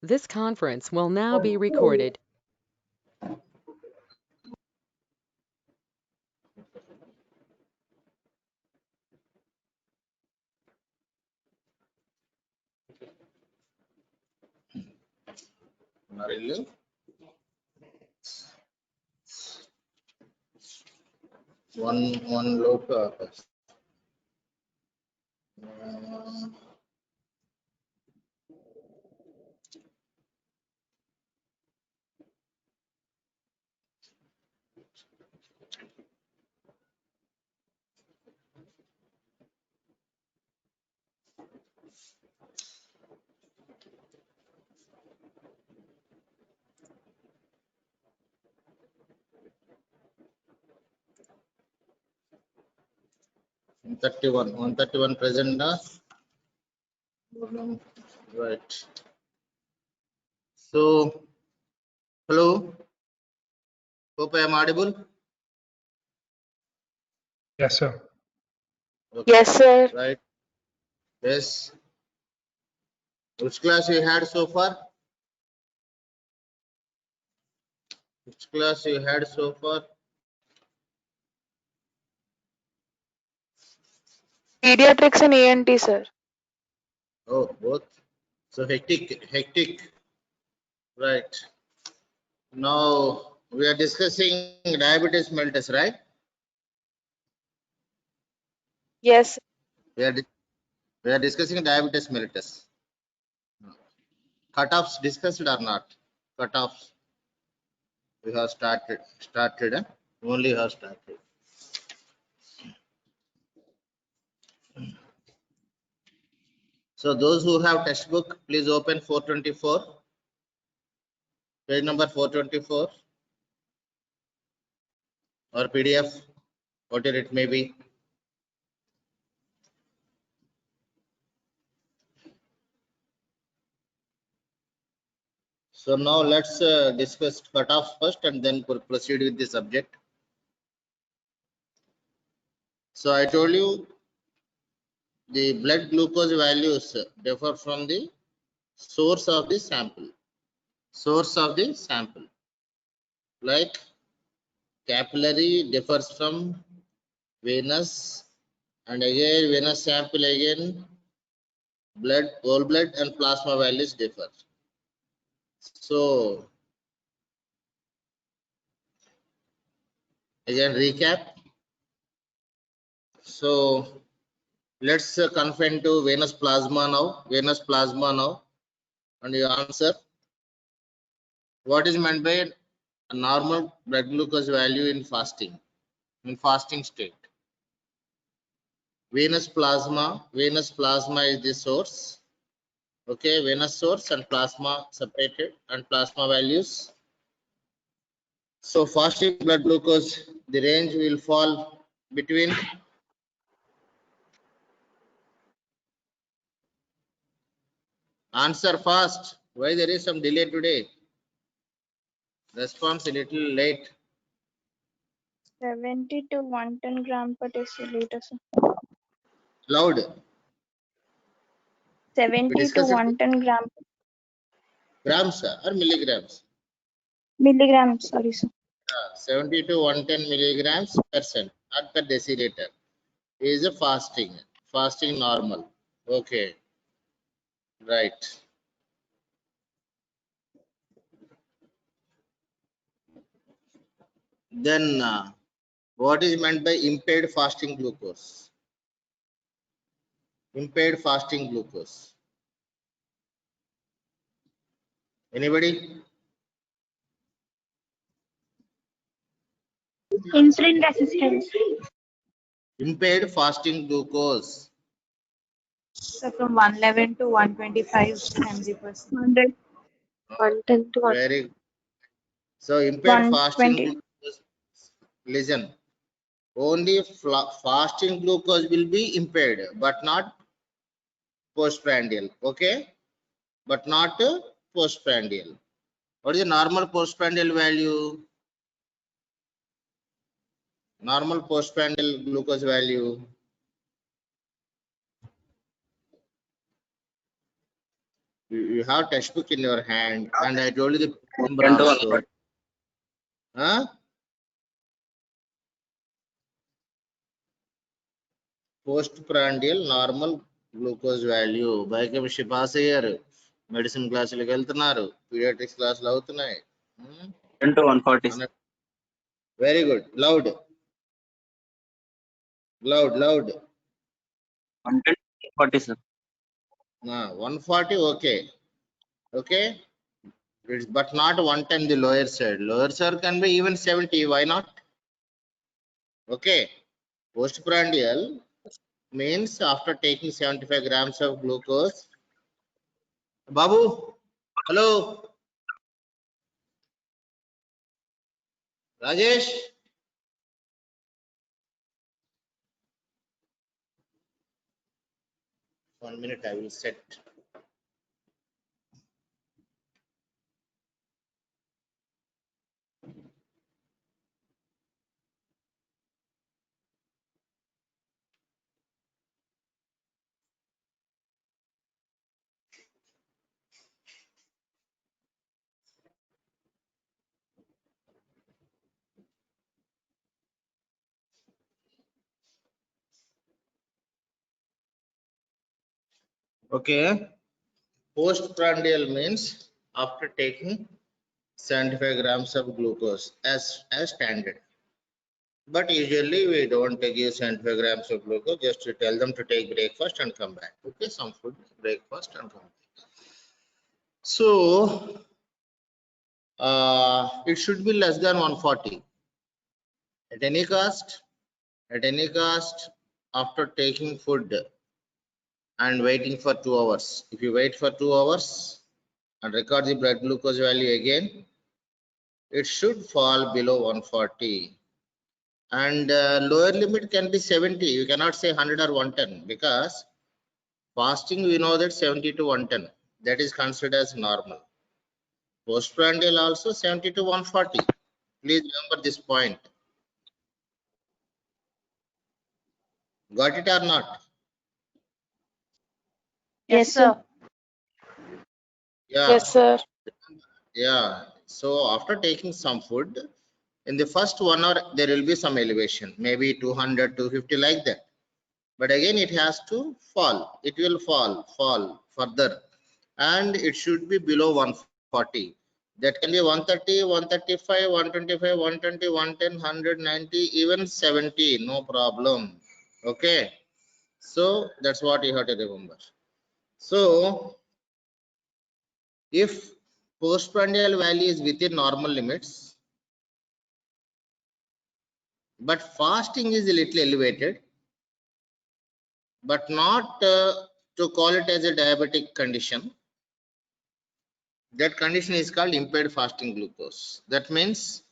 This conference will now be recorded. Marilu. One low purpose. One 131 present now. Right. So, hello. Hope I am audible. Yes, sir. Okay. Yes, sir. Right. Yes. Which class you had so far? Which class you had so far? Pediatrics and ENT, sir. Oh, both. So hectic. Right. Now we are discussing diabetes mellitus, right? Yes. We are discussing diabetes mellitus. Cutoffs discussed or not? Cutoffs. We have started. Only have started. So those who have textbook, please open 424, page number 424, or PDF, whatever it may be. So now let's discuss cutoffs first and then proceed with the subject. So I told you the blood glucose values differ from the source of the sample. Like capillary differs from venous, and again venous sample again blood, whole blood and plasma values differ. So again recap. So let's confine to venous plasma now. And you answer what is meant by a normal blood glucose value in fasting state. Venous plasma is the source. Okay, venous source and plasma separated, and plasma values. So fasting blood glucose, the range will fall between answer fast. Why there is some delay today? Response a little late. 70 to 110 gram per deciliter, sir. Loud. 70 to discussed it. 110 Grams or milligrams? milligrams, sorry, sir. 70 to 110 milligrams percent at the deciliter is a fasting normal. Okay, right. Then what is meant by impaired fasting glucose? Impaired fasting glucose. Anybody? Insulin resistance. Impaired fasting glucose. So from 111 to 125 mg per 100. 110 to Very good. So impaired fasting 120. glucose. Listen, only fasting glucose will be impaired, but not postprandial. Okay, but not postprandial. What is the normal postprandial value? Normal postprandial glucose value. You have textbook in your hand, and I told you the number 10 to also. 140. Huh? Postprandial normal glucose value. Biochemistry pass అయ్యారు, medicine క్లాసులకు వెళ్తున్నారు, paediatrics క్లాసులు అవుతున్నాయి. 10 to 140. Very good. Loud loud loud. 110 to 140, sir. 140. Okay, okay. But not 110, the lower side. Lower side can be even 70. Why not? Okay. Postprandial means after taking 75 grams of glucose. Babu, hello. Rajesh. One minute, I will set. Okay. Postprandial means after taking 75 grams of glucose as standard. But usually we don't give 75 grams of glucose, just to tell them to take breakfast and come back. Okay, some food, breakfast and come back. So it should be less than 140 at any cost. At any cost, after taking food and waiting for 2 hours. If you wait for 2 hours and record the blood glucose value again, it should fall below 140. And lower limit can be 70. You cannot say 100 or 110, because fasting we know that 70 to 110, that is considered as normal. Postprandial also 70 to 140. Please remember this point. Got it or not? Yes, sir. Yeah. Yes, sir. Yeah. So after taking some food, in the first 1 hour there will be some elevation, maybe 200, 250 like that. But again it has to fall. It will fall further, and it should be below 140. That can be 130, 135, 125, 120, 110, 190, even 70, no problem. Okay, so that's what you have to remember. So if postprandial value is within normal limits, but fasting is a little elevated, but not to call it as a diabetic condition, that condition is called impaired fasting glucose. That means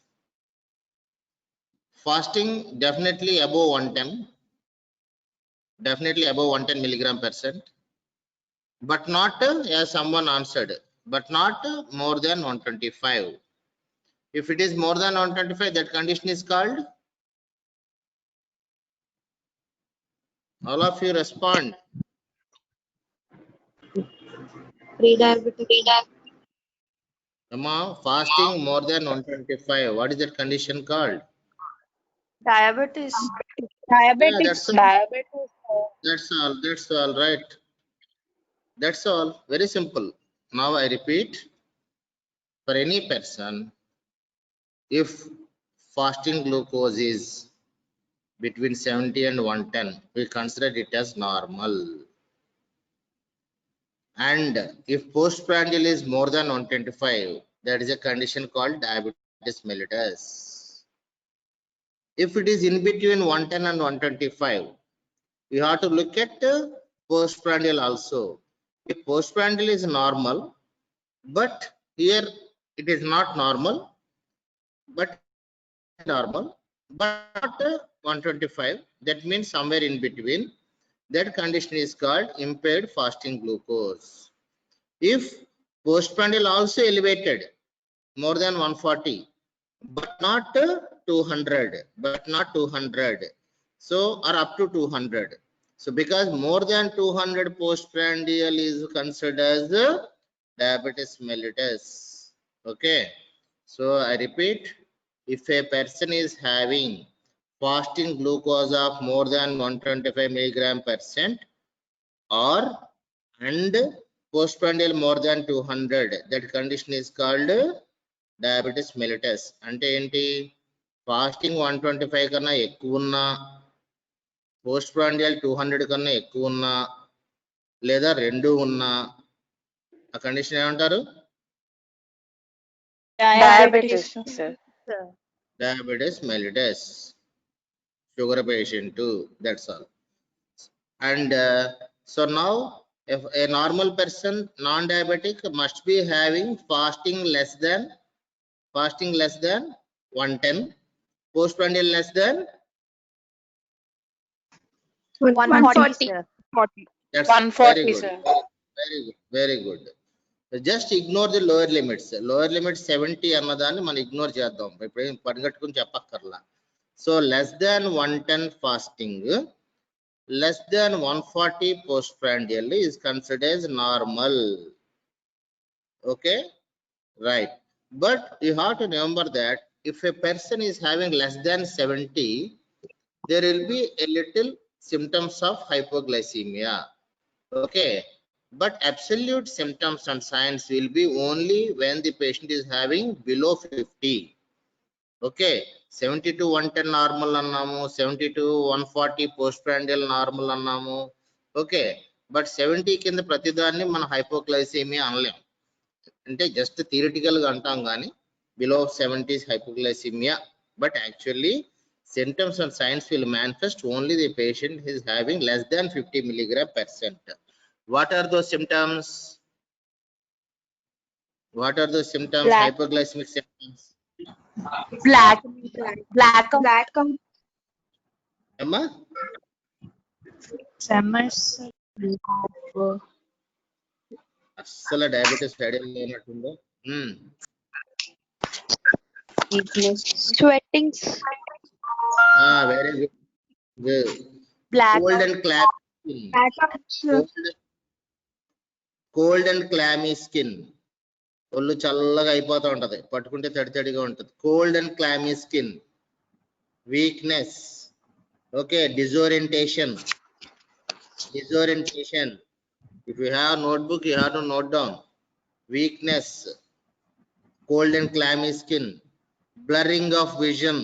fasting definitely above 110, definitely above 110 milligram percent, but not as someone answered, but not more than 125. If it is more than 125, that condition is called, all of you respond. Pre-diabetic. Come on, fasting more than 125, what is that condition called? Diabetes. Yeah, Diabetic. that's all. That's all right. That's all. Very simple. Now I repeat, for any person, if fasting glucose is between 70 and 110, we consider it as normal. And if postprandial is more than 125, that is a condition called diabetes mellitus. If it is in between 110 and 125, we have to look at postprandial also. If postprandial is normal, but here it is not normal, but normal, but 125, that means somewhere in between, that condition is called impaired fasting glucose. If postprandial also elevated more than 140, but not 200, so or up to 200, so because more than 200 postprandial is considered as diabetes mellitus. Okay, so I repeat, if a person is having fasting glucose of more than 125 milligram percent or and postprandial more than 200, that condition is called diabetes mellitus. అంటే ఏంటి, fasting 125 కన్నా ఎక్కువ ఉన్నా, post prandial 200 కన్నా ఎక్కువ ఉన్నా, లేదా రెండు ఉన్నా, ఆ కండిషన్ ఏమంటారు? Diabetes, sir. Diabetes mellitus, sugar patient too, that's all. And so now if a normal person non-diabetic must be having fasting less than 110, postprandial less than 140, sir. that's 140, very good, sir. very good. Just ignore the lower limits. Lower limit 70 అన్నదాన్ని మనం ignore చేద్దాం, ఇప్పుడు పరిగెట్టుకుని చెప్పక్కర్లా. So less than 110 fasting, less than 140 postprandial is considered as normal. Okay, right. But you have to remember that if a person is having less than 70, there will be a little symptoms of hypoglycemia. Okay, but absolute symptoms and signs will be only when the patient is having below 50. Okay, 70 to 110 normal అన్నాము, 70 to 140 postprandial normal అన్నాము. Okay, but 70 కింద ప్రతిదాన్ని మనం hypoglycaemia అనలేం, అంటే just theoretical గా అంటాం కానీ below 70 hypoglycemia, but actually symptoms and signs will manifest only the patient is having less than 50 milligram percent. What are those symptoms? What are those symptoms? Black. Hypoglycemic symptoms. Black Amma? tremors, అస్సలు diabetes స్టడీలో ఉన్నట్టుందో. Sweating. Very good. black, cold and clammy skin, cold and clammy skin, ఒళ్ళు చల్లగా అయిపోతూ ఉంటది, పట్టుకుంటే తడి తడిగా ఉంటుంది. Cold and clammy skin, weakness. Okay, disorientation. If you have notebook, you have to note down. Weakness, cold and clammy skin, blurring of vision.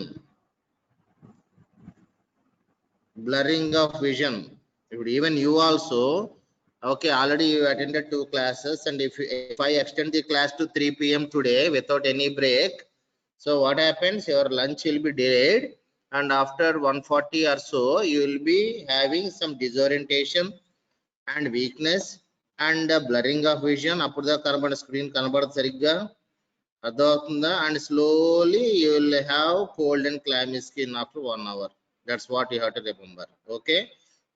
Even you also, okay, already you attended 2 classes, and if I extend the class to 3 p.m. today without any break, so what happens, your lunch will be delayed, and after 1:40 or so you will be having some disorientation and weakness and blurring of vision. అప్పుడు దాకా కనబడే screen కనబడదు సరిగ్గా, అర్థమవుతుందా? And slowly you will have cold and clammy skin after 1 hour. That's what you have to remember. Okay,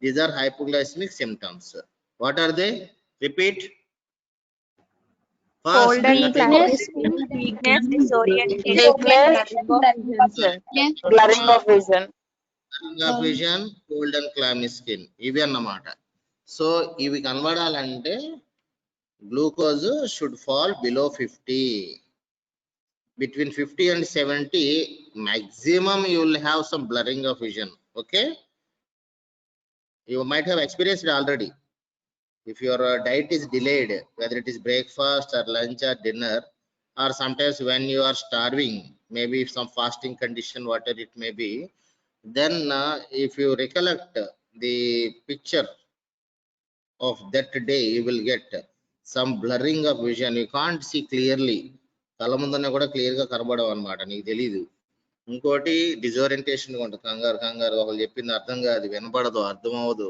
these are hypoglycemic symptoms. What are they? Repeat. cold and Weakness. weakness, disorientation, Blurring of vision. Of vision, cold and clammy skin, ఇవి అన్నమాట. So ఇవి కనబడాలంటే glucose should fall below 50. Between 50 and 70 maximum you will have some blurring of vision. Okay, you might have experienced already. If your diet is delayed, whether it is breakfast or lunch or dinner, or sometimes when you are starving, maybe some fasting condition, whatever it may be, then if you recollect the picture of that day, you will get some blurring of vision. You can't see clearly. కళ్ళ ముందన్న కూడా clear గా కనబడవు అనమాట, నీకు తెలీదు. ఇంకోటి డిజోరియంటేషన్ ఉంటుంది, కంగారు ఒకళ్ళు చెప్పింది అర్థం కాదు, వినపడదు, అర్థం అవ్వదు,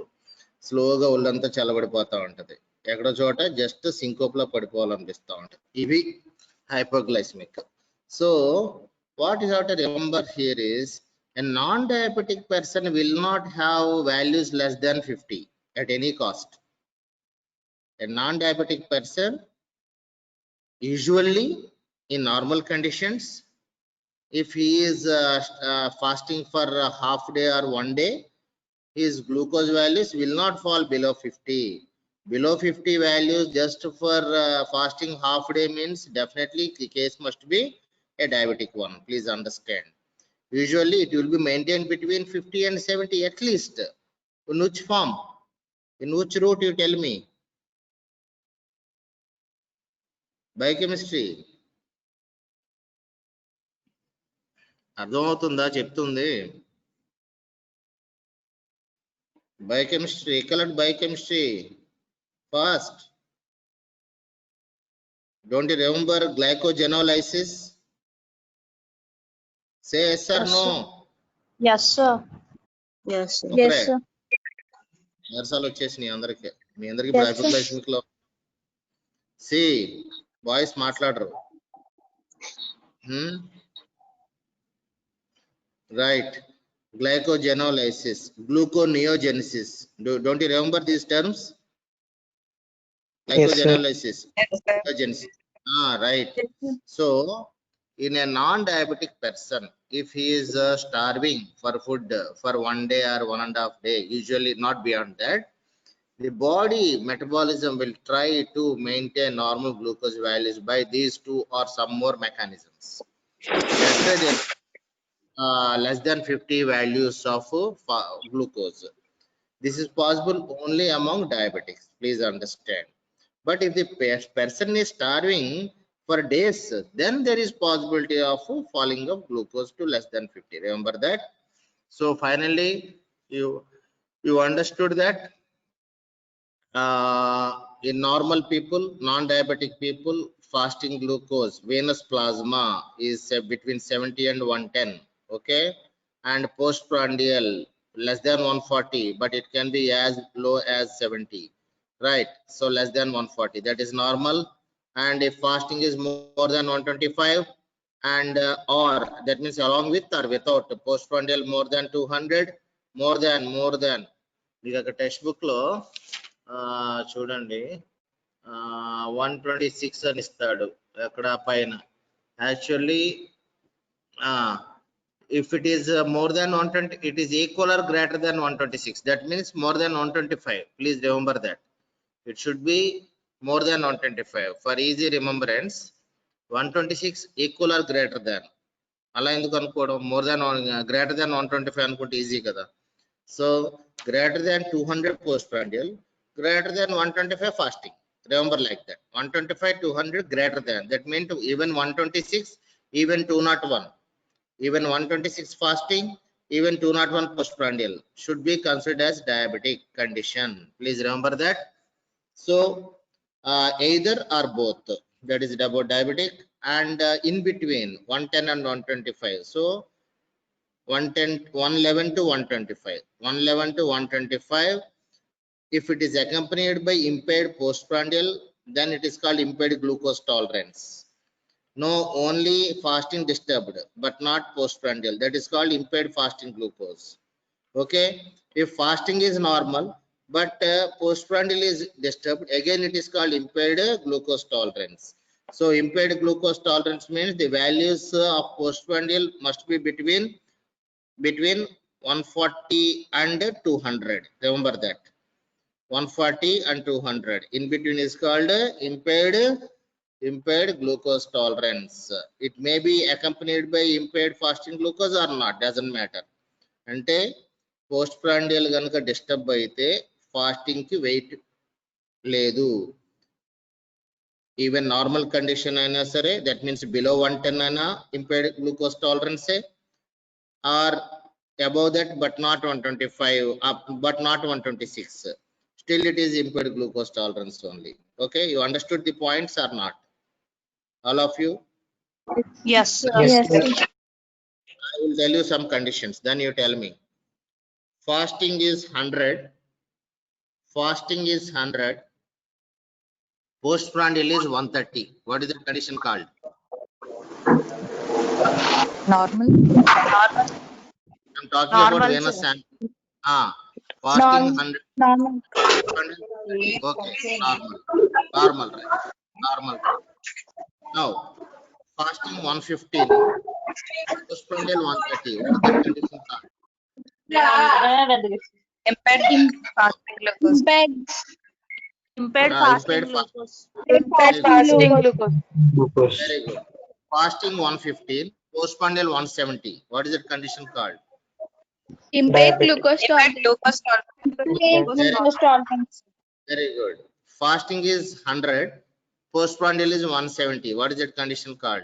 స్లోగా ఒళ్ళంతా చల్లబడిపోతా ఉంటది, ఎక్కడో చోట జస్ట్ సింకోప్ లో పడిపోవాలనిపిస్తూ ఉంటది. ఇవి hypoglycemic. So what you have to remember here is a non-diabetic person will not have values less than 50 at any cost. A non-diabetic person usually in normal conditions, if he is fasting for a half day or 1 day, his glucose values will not fall below 50. Below 50 values just for fasting half day means definitely the case must be a diabetic one. Please understand. Usually it will be maintained between 50 and 70 at least. In which form? In which route you tell me? Biochemistry. అర్థమవుతుందా చెప్తుంది biochemistry, colored biochemistry. Fast. Don't you remember glycogenolysis? Say yes or Yes, no. Yes, sir. Yes, sir. Okay. Yes, sir. నిరసాలు వచ్చేసినాయి అందరికి మీ అందరికి Yes, ఇప్పుడు sir. Hypoglycaemic లో C boys మాట్లాడరు right glycogenolysis, gluconeogenesis. Don't you remember these terms? Glycogenolysis, gluconeogenesis. Right. So in a non-diabetic person, if he is starving for food for 1 day or 1.5 day, usually not beyond that, the body metabolism will try to maintain normal glucose values by these two or some more mechanisms. That's why they less than 50 values of glucose. This is possible only among diabetics. Please understand. But if the person is starving for days, then there is possibility of falling of glucose to less than 50. Remember that. So finally, you understood that in normal people, non-diabetic people, fasting glucose, venous plasma is between 70 and 110. Okay, and postprandial less than 140, but it can be as low as 70. Right, so less than 140, that is normal. And if fasting is more than 125 and or that means along with or without postprandial more than 200, more than మీకు అక్కడ text book లో చూడండి 126 అని ఇస్తాడు అక్కడ పైన. Actually if it is more than 120, it is equal or greater than 126, that means more than 125. Please remember that it should be more than 125 for easy remembrance. 126 equal or greater than, అలా ఎందుకు అనుకోవడం, more than greater than 125 అనుకుంటే easy కదా. So greater than 200 postprandial, greater than 125 fasting. Remember like that. 125, 200 greater than, that means even 126, even 201, even 126 fasting, even 201 postprandial should be considered as diabetic condition. Please remember that. So either or both, that is about diabetic. And in between 110 and 125, so 111 to 125, 111 to 125, if it is accompanied by impaired postprandial, then it is called impaired glucose tolerance. No, only fasting disturbed but not postprandial, that is called impaired fasting glucose. Okay, if fasting is normal but postprandial is disturbed, again it is called impaired glucose tolerance. So impaired glucose tolerance means the values of postprandial must be between 140 and 200. Remember that 140 and 200 in between is called impaired glucose tolerance. It may be accompanied by impaired fasting glucose or not, doesn't matter. అంటే postprandial గనుక disturb అయితే fasting కి weight లేదు. Even normal condition అయినా సరే, that means below 110 అయినా impaired glucose tolerance, or above that but not 125, but not 126, still it is impaired glucose tolerance only. Okay, you understood the points or not, all of you? Yes, sir. Yes, sir. I will tell you some conditions, then you tell me. Fasting is 100, fasting is 100, postprandial is 130. What is the condition called? Normal. I'm talking Normal, about venous sir. sample. Fasting 100, Normal. okay, normal, right? Normal. Now fasting 115, postprandial 130. What is the condition called? Impaired fasting glucose. Impaired Impaired Impaired fasting glucose. Impaired fasting glucose. Very good. Fasting 115, postprandial 170. What is that condition called? Impaired glucose Impaired tolerance. glucose Very, tolerance. very good. Fasting is 100, postprandial is 170. What is that condition called?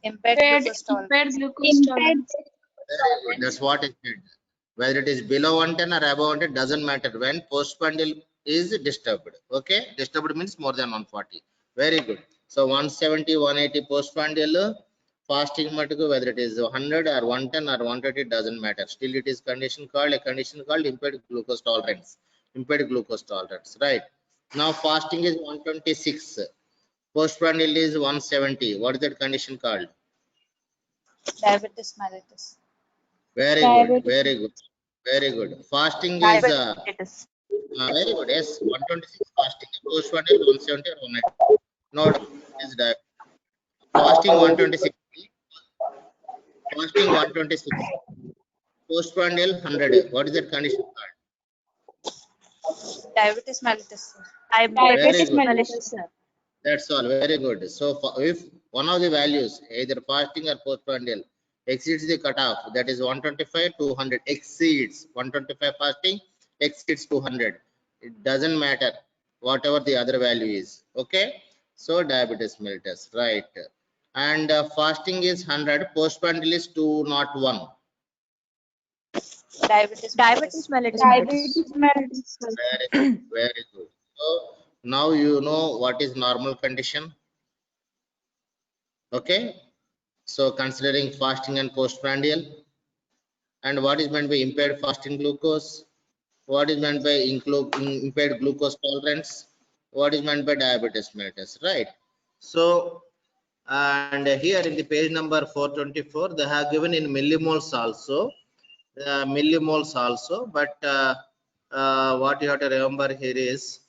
Impaired glucose tolerance. Impaired glucose tolerance. Very good. That's what I said. Whether it is below 110 or above 110 doesn't matter when postprandial is disturbed. Okay, disturbed means more than 140. Very good. So 170, 180 postprandial, fasting matuku, whether it is 100 or 110 or 130 doesn't matter. Still it is condition called impaired glucose tolerance. Impaired glucose tolerance, right? Now fasting is 126. Postprandial is 170. What is that condition called? Diabetes mellitus. Very good, very good, very good. Fasting is Diabetes. very good. Yes, 126 fasting. Postprandial 170 or 190. Not is diabetes. Fasting 126. Fasting 126. Postprandial 100. What is that condition called? Diabetes mellitus. Very Diabetes good. mellitus, sir. That's all. Very good. So if one of the values, either fasting or postprandial, exceeds the cutoff, that is 125, 200, exceeds 125 fasting, exceeds 200. It doesn't matter whatever the other value is. Okay. So diabetes mellitus, right? And fasting is 100, postprandial is 201. Diabetes mellitus. Diabetes mellitus, sir. Very good. Very good. So now you know what is normal condition. Okay. So considering fasting and postprandial, and what is meant by impaired fasting glucose, what is meant by impaired glucose tolerance, what is meant by diabetes mellitus, right? So, and here in the page number 424, they have given in millimoles also, but what you have to remember here is,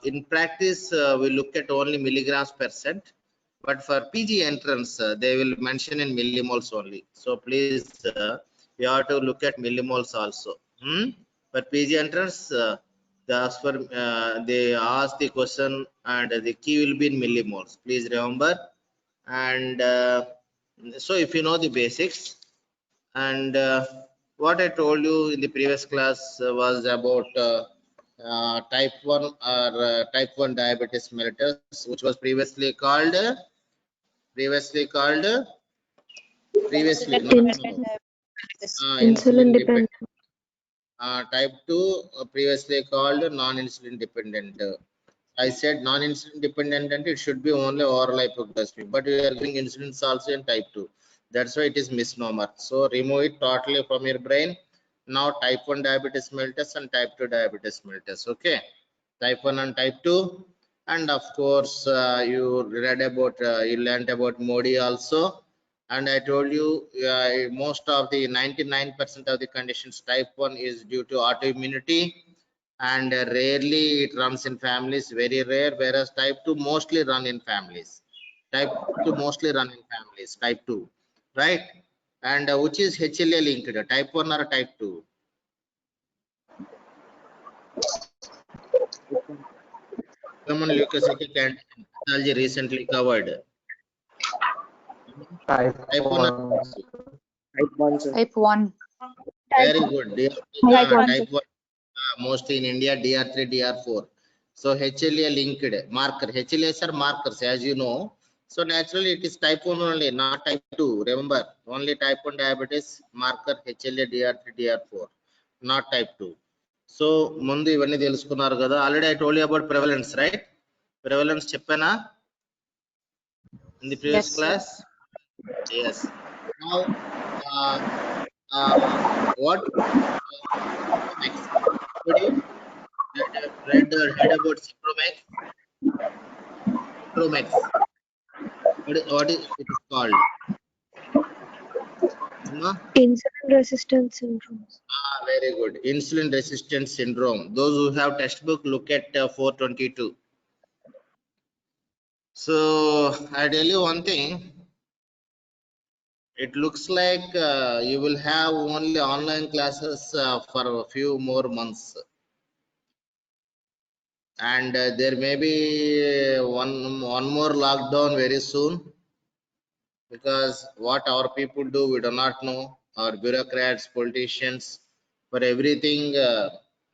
in practice, we look at only milligrams percent. But for PG entrance, they will mention in millimoles only. So please, you have to look at millimoles also. For PG entrance, they ask the question and the key will be in millimoles. Please remember. And so if you know the basics, and what I told you in the previous class was about type 1 or type 1 diabetes mellitus, which was previously called previously not now. Insulin dependent. Type 2 previously called non-insulin dependent. I said non-insulin dependent and it should be only oral hypoglycemia, but we are giving insulins also in type 2. That's why it is misnomer. So remove it totally from your brain. Now type 1 diabetes mellitus and type 2 diabetes mellitus. Okay, type 1 and type 2. And of course, you read about, you learned about Modi also. And I told you most of the 99% of the conditions type 1 is due to autoimmunity, and rarely it runs in families, very rare, whereas type 2 mostly run in families. Type 2 mostly run in families, type 2, right? And which is HLA linked, type 1 or type 2? Common leukocytic pathology recently covered. Type 1 or Type 1. very good. Type 1, mostly in India, DR3, DR4. So HLA linked marker. HLAs are markers, as you know. So naturally, it is type 1 only, not type 2. Remember, only type 1 diabetes marker HLA, DR3, DR4, not type 2. So ముందు ఇవన్నీ తెలుసుకున్నారు కదా. Already I told you about prevalence, right? Prevalence చెప్పానా in the previous class? Yes. Now, what read about Cipromex? Cipromex. What is it is called? Insulin resistance syndrome. Very good. Insulin resistance syndrome. Those who have textbook, look at 422. So I tell you one thing. It looks like you will have only online classes for a few more months. and there may be one more lockdown very soon, because what our people do we do not know. Our bureaucrats, politicians, for everything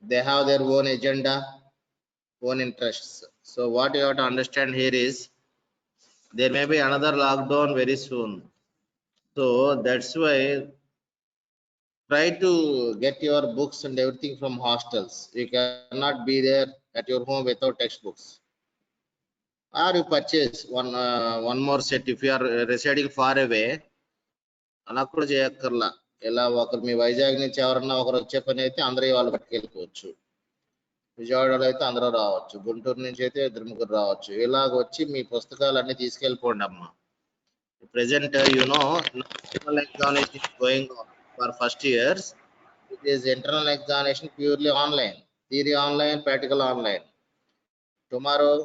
they have their own agenda, own interests. So what you have to understand here is there may be another lockdown very soon. So that's why try to get your books and everything from hostels. You cannot be there at your home without textbooks, or you purchase one more set if you are residing far away. అలా కూడా చేయక్కర్లా. ఇలా ఒకరు మీ వైజాగ్ నుంచి ఎవరన్నా ఒకరు వచ్చే పని అయితే అందరూ వాళ్ళు పట్టుకెళ్ళిపోవచ్చు. విజయవాడలో అయితే అందరూ రావచ్చు, గుంటూరు నుంచి అయితే ఇద్దరు ముగ్గురు రావచ్చు. ఇలాగ వచ్చి మీ పుస్తకాలన్నీ తీసుకెళ్ళిపోండి అమ్మా. Present, internal examination is going on for first years. It is internal examination purely online, theory online, practical online. Tomorrow,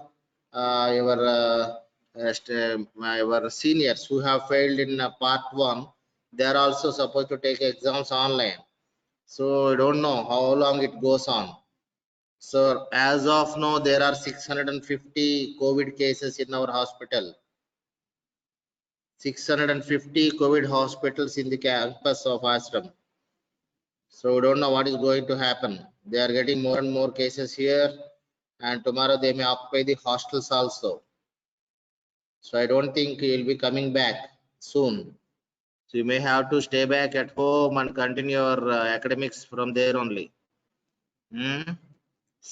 your seniors who have failed in part 1, they are also supposed to take exams online. So I don't know how long it goes on. So as of now, there are 650 COVID cases in our hospital. 650 COVID hospitals in the campus of Ashram. So we don't know what is going to happen. They are getting more and more cases here, and tomorrow they may occupy the hostels also. So I don't think you'll be coming back soon. So you may have to stay back at home and continue your academics from there only.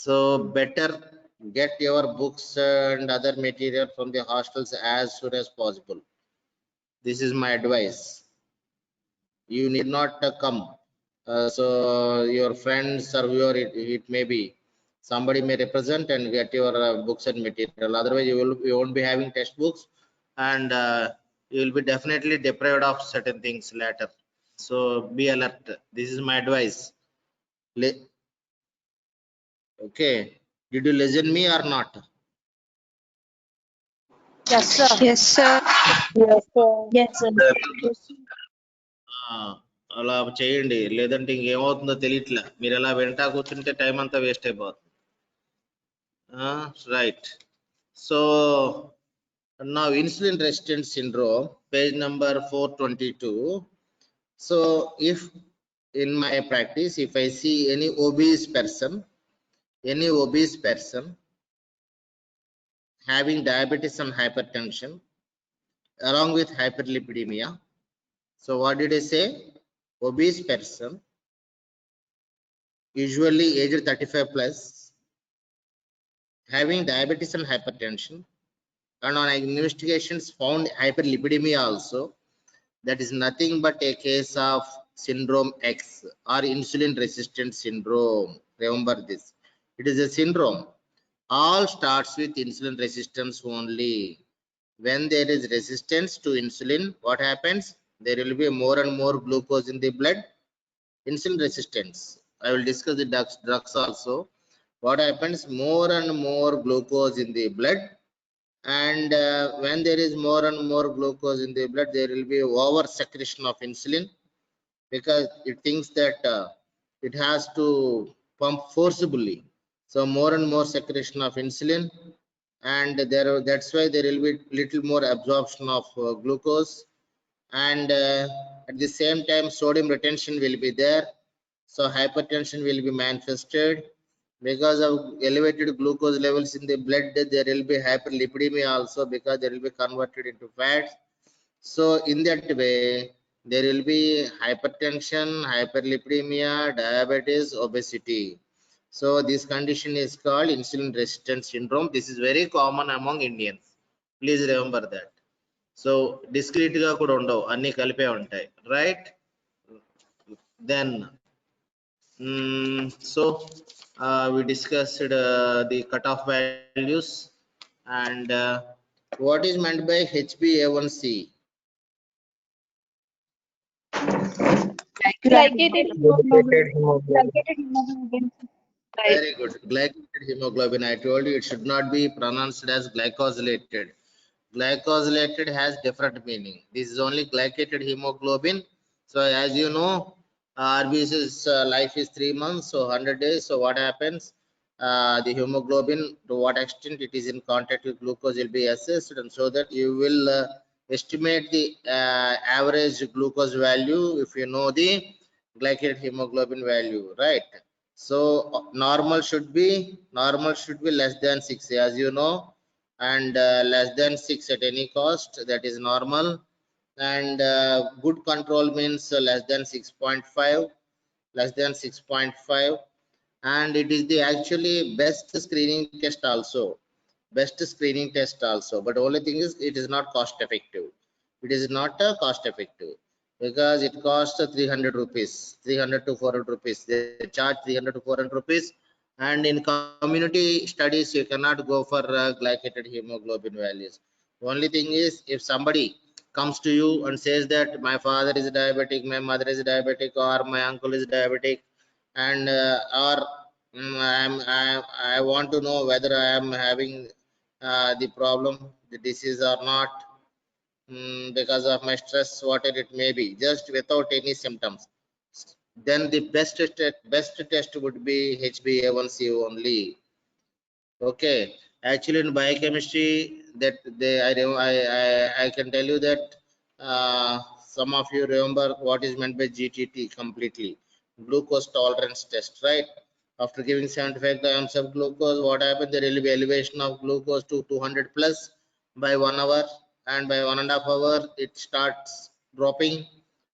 So better get your books and other material from the hostels as soon as possible. This is my advice. You need not come. So your friends or whoever it may be, somebody may represent and get your books and material. Otherwise you won't be having textbooks, and you will be definitely deprived of certain things later. So be alert. This is my advice. Okay, did you listen me or not? Yes, sir. Yes, sir. Yes, sir. అలా చేయండి, లేదంటే ఇంకేమవుతుందో తెలియట్లే. మీరు ఎలా వెంటా కూర్చుంటే time అంతా waste అయిపోతుంది. Right. So now insulin resistant syndrome, page number 422. So if in my practice, if I see any obese person having diabetes and hypertension along with hyperlipidemia, so what did I say? Obese person, usually aged 35 plus, having diabetes and hypertension, and on investigations found hyperlipidemia also. That is nothing but a case of syndrome X or insulin resistant syndrome. Remember this, it is a syndrome. All starts with insulin resistance only. When there is resistance to insulin, what happens? There will be more and more glucose in the blood. Insulin resistance, I will discuss the drugs also. What happens? More and more glucose in the blood, and when there is more and more glucose in the blood, there will be over secretion of insulin, because it thinks that it has to pump forcibly. So more and more secretion of insulin, and that's why there will be little more absorption of glucose, and at the same time sodium retention will be there. So hypertension will be manifested. Because of elevated glucose levels in the blood, there will be hyperlipidemia also, because there will be converted into fats. So in that way, there will be hypertension, hyperlipidemia, diabetes, obesity. So this condition is called insulin resistant syndrome. This is very common among Indians. Please remember that. So discrete ga kuda undavu, anni kalipe untayi, right? Then so we discussed the cutoff values, and what is meant by HbA1c? Glycated hemoglobin. Very good. Glycated hemoglobin. I told you it should not be pronounced as glycosylated. Glycosylated has different meaning. This is only glycated hemoglobin. So as you know, RBC's life is 3 months, so 100 days. So what happens? the hemoglobin, to what extent it is in contact with glucose will be assessed, and so that you will estimate the average glucose value if you know the glycated hemoglobin value, right? So normal should be less than 6, as you know, and less than 6 at any cost, that is normal. And good control means less than 6.5, less than 6.5. And it is the actually best screening test also, but only thing is it is not cost effective. It is not cost effective because it costs 300 rupees, 300 to 400 rupees. They charge 300 to 400 rupees, and in community studies you cannot go for glycated hemoglobin values. Only thing is, if somebody comes to you and says that my father is diabetic, my mother is diabetic, or my uncle is diabetic, and or I want to know whether I am having the problem, the disease or not, because of my stress, whatever it may be, just without any symptoms, then the best test would be HbA1c only. Okay, actually in biochemistry, that I can tell you that some of you remember what is meant by GTT completely, glucose tolerance test, right? After giving 75 grams of glucose, what happens? There will be elevation of glucose to 200 plus by 1 hour, and by 1.5 hours it starts dropping,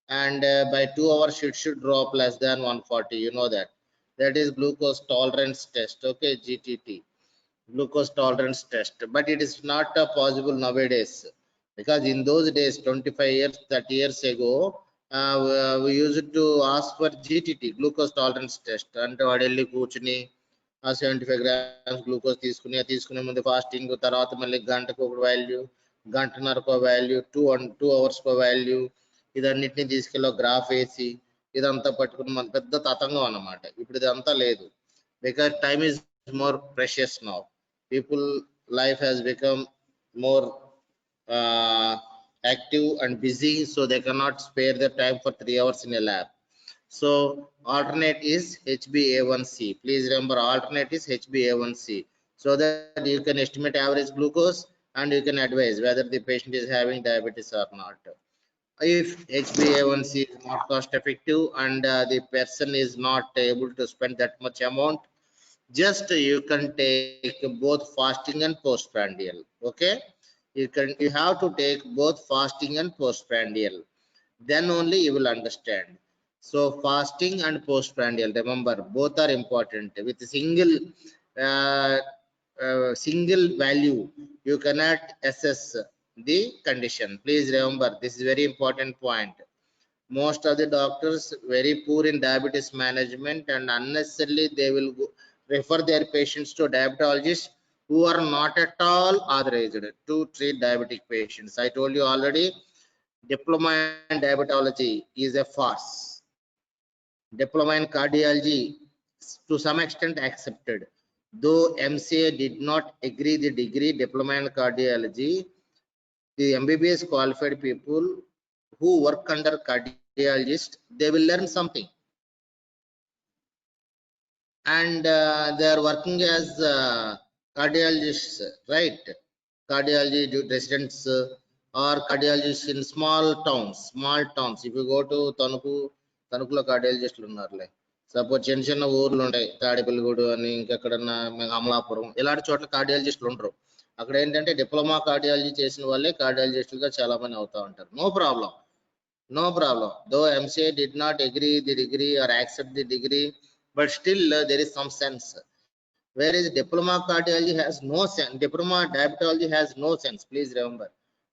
and by 2 hours it should drop less than 140. You know that. That is glucose tolerance test. Okay, GTT, glucose tolerance test. But it is not possible nowadays, because in those days, 25 years, 30 years ago, we used to ask for GTT, glucose tolerance test, and వాడెళ్ళి కూర్చుని 75 grams glucose తీసుకునే ముందు fasting, తర్వాత మళ్ళీ గంటకు ఒక value, గంటన్నరకు ఒక value, 2 hours ఒక value, ఇదన్నిటిని తీసుకెళ్ళి గ్రాఫ్ వేసి ఇదంతా పట్టుకుని మన పెద్ద తతంగం అన్నమాట. ఇప్పుడు ఇదంతా లేదు, because time is more precious now. People life has become more active and busy, so they cannot spare their time for 3 hours in a lab. So alternate is HbA1c. Please remember, alternate is HbA1c, so that you can estimate average glucose and you can advise whether the patient is having diabetes or not. If HbA1c is not cost effective and the person is not able to spend that much amount, just you can take both fasting and postprandial. Okay, you have to take both fasting and postprandial, then only you will understand. So fasting and postprandial, remember, both are important. With single value you cannot assess the condition. Please remember, this is very important point. Most of the doctors very poor in diabetes management, and unnecessarily they will refer their patients to diabetologists who are not at all authorized to treat diabetic patients. I told you already, diploma in diabetology is a farce. Diploma in cardiology to some extent accepted, though MCA did not agree the degree diploma in cardiology. The MBBS qualified people who work under cardiologist, they will learn something, and they are working as cardiologists, right? Cardiology residents or cardiologists in small towns. If you go to తణుకులో కార్డియాలజిస్టులు ఉన్నారులే, suppose చిన్న ఊర్లు ఉంటాయి, తాడిపల్లిగూడు అని, ఇంకెక్కడన్నా అమలాపురం, ఇలాంటి చోట్ల కార్డియాలజిస్టులు ఉండరు. అక్కడ ఏంటంటే డిప్లొమా కార్డియాలజీ చేసిన వాళ్ళే కార్డియాలజిస్టులుగా చాలా మంది అవుతా ఉంటారు. No problem, though MCA did not agree the degree or accept the degree, but still there is some sense. Whereas diploma cardiology has no sense, diploma diabetology has no sense. Please remember,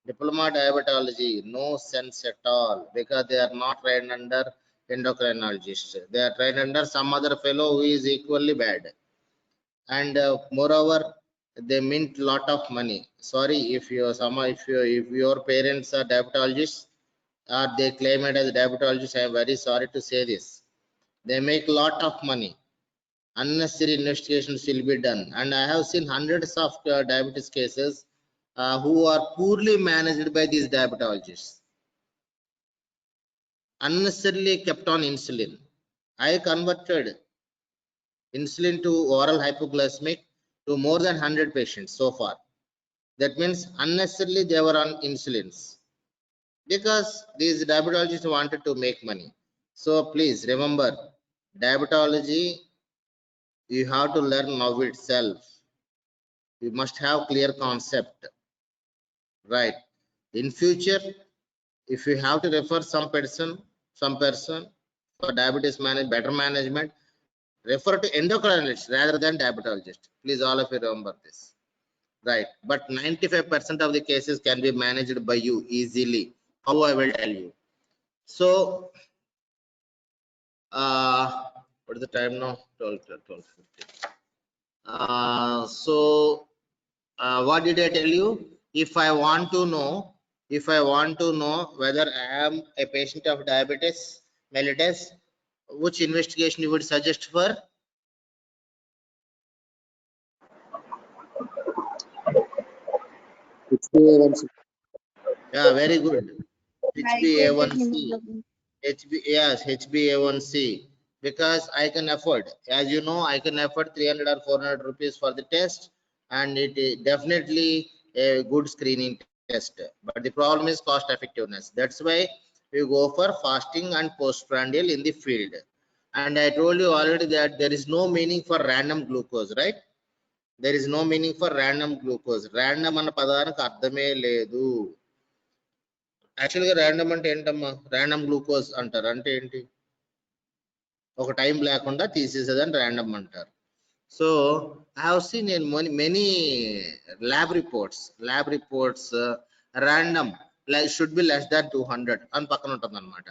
diploma diabetology no sense at all, because they are not trained under endocrinologist. They are trained under some other fellow who is equally bad, and moreover they mint lot of money. Sorry, if your parents are diabetologists or they claim it as diabetologists, I am very sorry to say this. They make lot of money. Unnecessary investigations will be done, and I have seen hundreds of diabetes cases who are poorly managed by these diabetologists, unnecessarily kept on insulin. I converted insulin to oral hypoglycemic to more than 100 patients so far. That means unnecessarily they were on insulins because these diabetologists wanted to make money. So please remember, diabetology, you have to learn now itself. You must have clear concept, right? In future, if you have to refer some person for diabetes better management, refer to endocrinologist rather than diabetologist. Please, all of you remember this, right? But 95% of the cases can be managed by you easily. How I will tell you. So, what is the time now? 12:50. What did I tell you? If I want to know whether I am a patient of diabetes mellitus, which investigation you would suggest for? HbA1c. Yeah, very good. Nitrated HbA1c. hemoglobin. Yes, HbA1c. Because I can afford, as you know, I can afford 300 or 400 rupees for the test, and it is definitely a good screening test. But the problem is cost effectiveness. That's why we go for fasting and postprandial in the field. And I told you already that there is no meaning for random glucose, right? There is no meaning for random glucose. Random అన్న పదానికి అర్థమే లేదు. యాక్చువల్గా random అంటే ఏంటమ్మా? Random glucose అంటారు. అంటే ఏంటి? ఒక టైం లేకుండా తీసేసేదని ర్యాండమ్ అంటారు. So I have seen in many lab reports random should be less than 200 అని పక్కన ఉంటుంది అనమాట.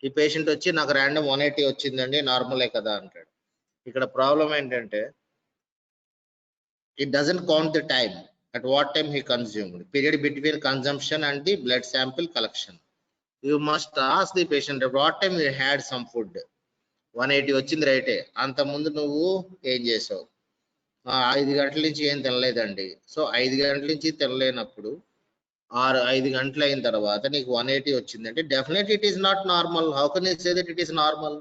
ఈ పేషెంట్ వచ్చి నాకు ర్యాండమ్ 180 వచ్చిందండి, నార్మలే కదా అంటాడు. ఇక్కడ ప్రాబ్లం ఏంటంటే it doesn't count the time at what time he consumed, period between consumption and the blood sample collection. You must ask the patient at what time you had some food. 180 వచ్చింది రైటే, అంత ముందు నువ్వు ఏం చేసావు? 5 గంటల నుంచి ఏం తినలేదండి. సో 5 గంటల నుంచి తినలేనప్పుడు 5 గంటలు అయిన తర్వాత నీకు 180 వచ్చిందంటే definitely it is not normal. How can you say that it is normal?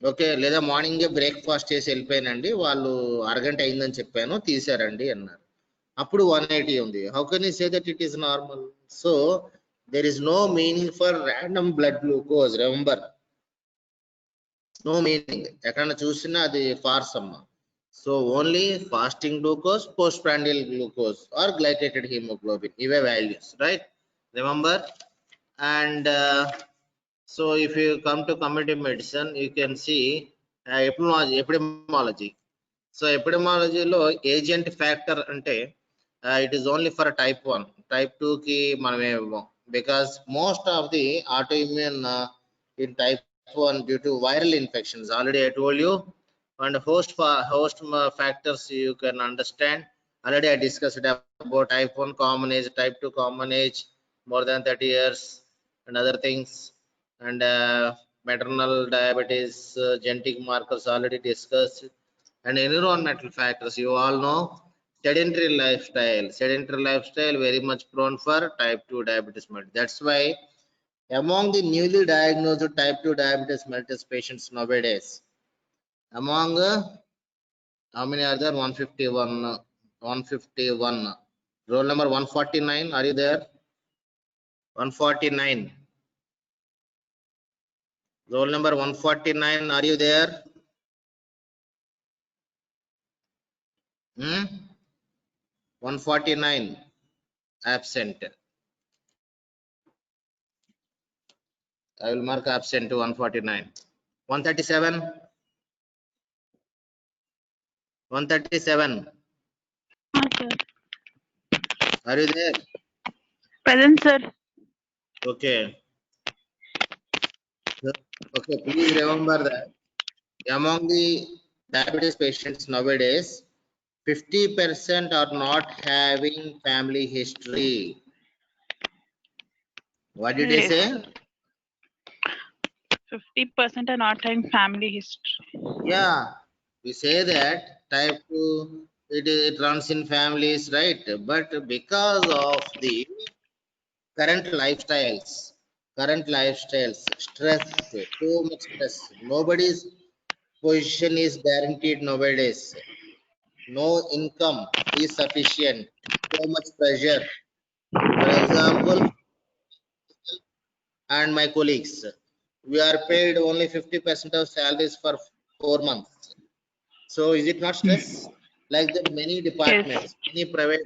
Okay, లేదా మార్నింగే బ్రేక్ఫాస్ట్ చేసి వెళ్ళిపోయానండి, వాళ్ళు అరగంట అయిందని చెప్పాను తీసారండి అన్నారు, అప్పుడు 180 ఉంది. How can you say that it is normal? So there is no meaning for random blood glucose. Remember, no meaning. ఎక్కడ చూసినా అది ఫార్స్ అమ్మా. So only fasting glucose, postprandial glucose or glycated hemoglobin, ఇవే values, right? Remember. And so if you come to community medicine, you can see epidemiology. So epidemiology lo agent factor ante it is only for type 1. Type 2 ki maname, because most of the autoimmune in type 1 due to viral infections, already I told you. And host factors you can understand, already I discussed about type 1 common age, type 2 common age more than 30 years and other things. And maternal diabetes, genetic markers already discussed. And environmental factors, you all know. Sedentary lifestyle very much prone for type 2 diabetes mellitus. That's why among the newly diagnosed type 2 diabetes mellitus patients nowadays, among how many are there? 151. Roll number 149, are you there? 149. Roll number 149, are you there? 149 absent. I will mark absent to 149. 137. 137. Sir. Are you there? Present, sir. Okay. Okay, please remember that among the diabetes patients nowadays, 50% are not having family history. What did I say? 50% are not having family history. Yeah, we say that type 2 it runs in families, right? But because of the current lifestyles, current lifestyles, stress, too much stress. Nobody's position is guaranteed nowadays. No income is sufficient. So much pressure. For example, and my colleagues, we are paid only 50% of salaries for 4 months. So is it not stress? Like that, many departments, many private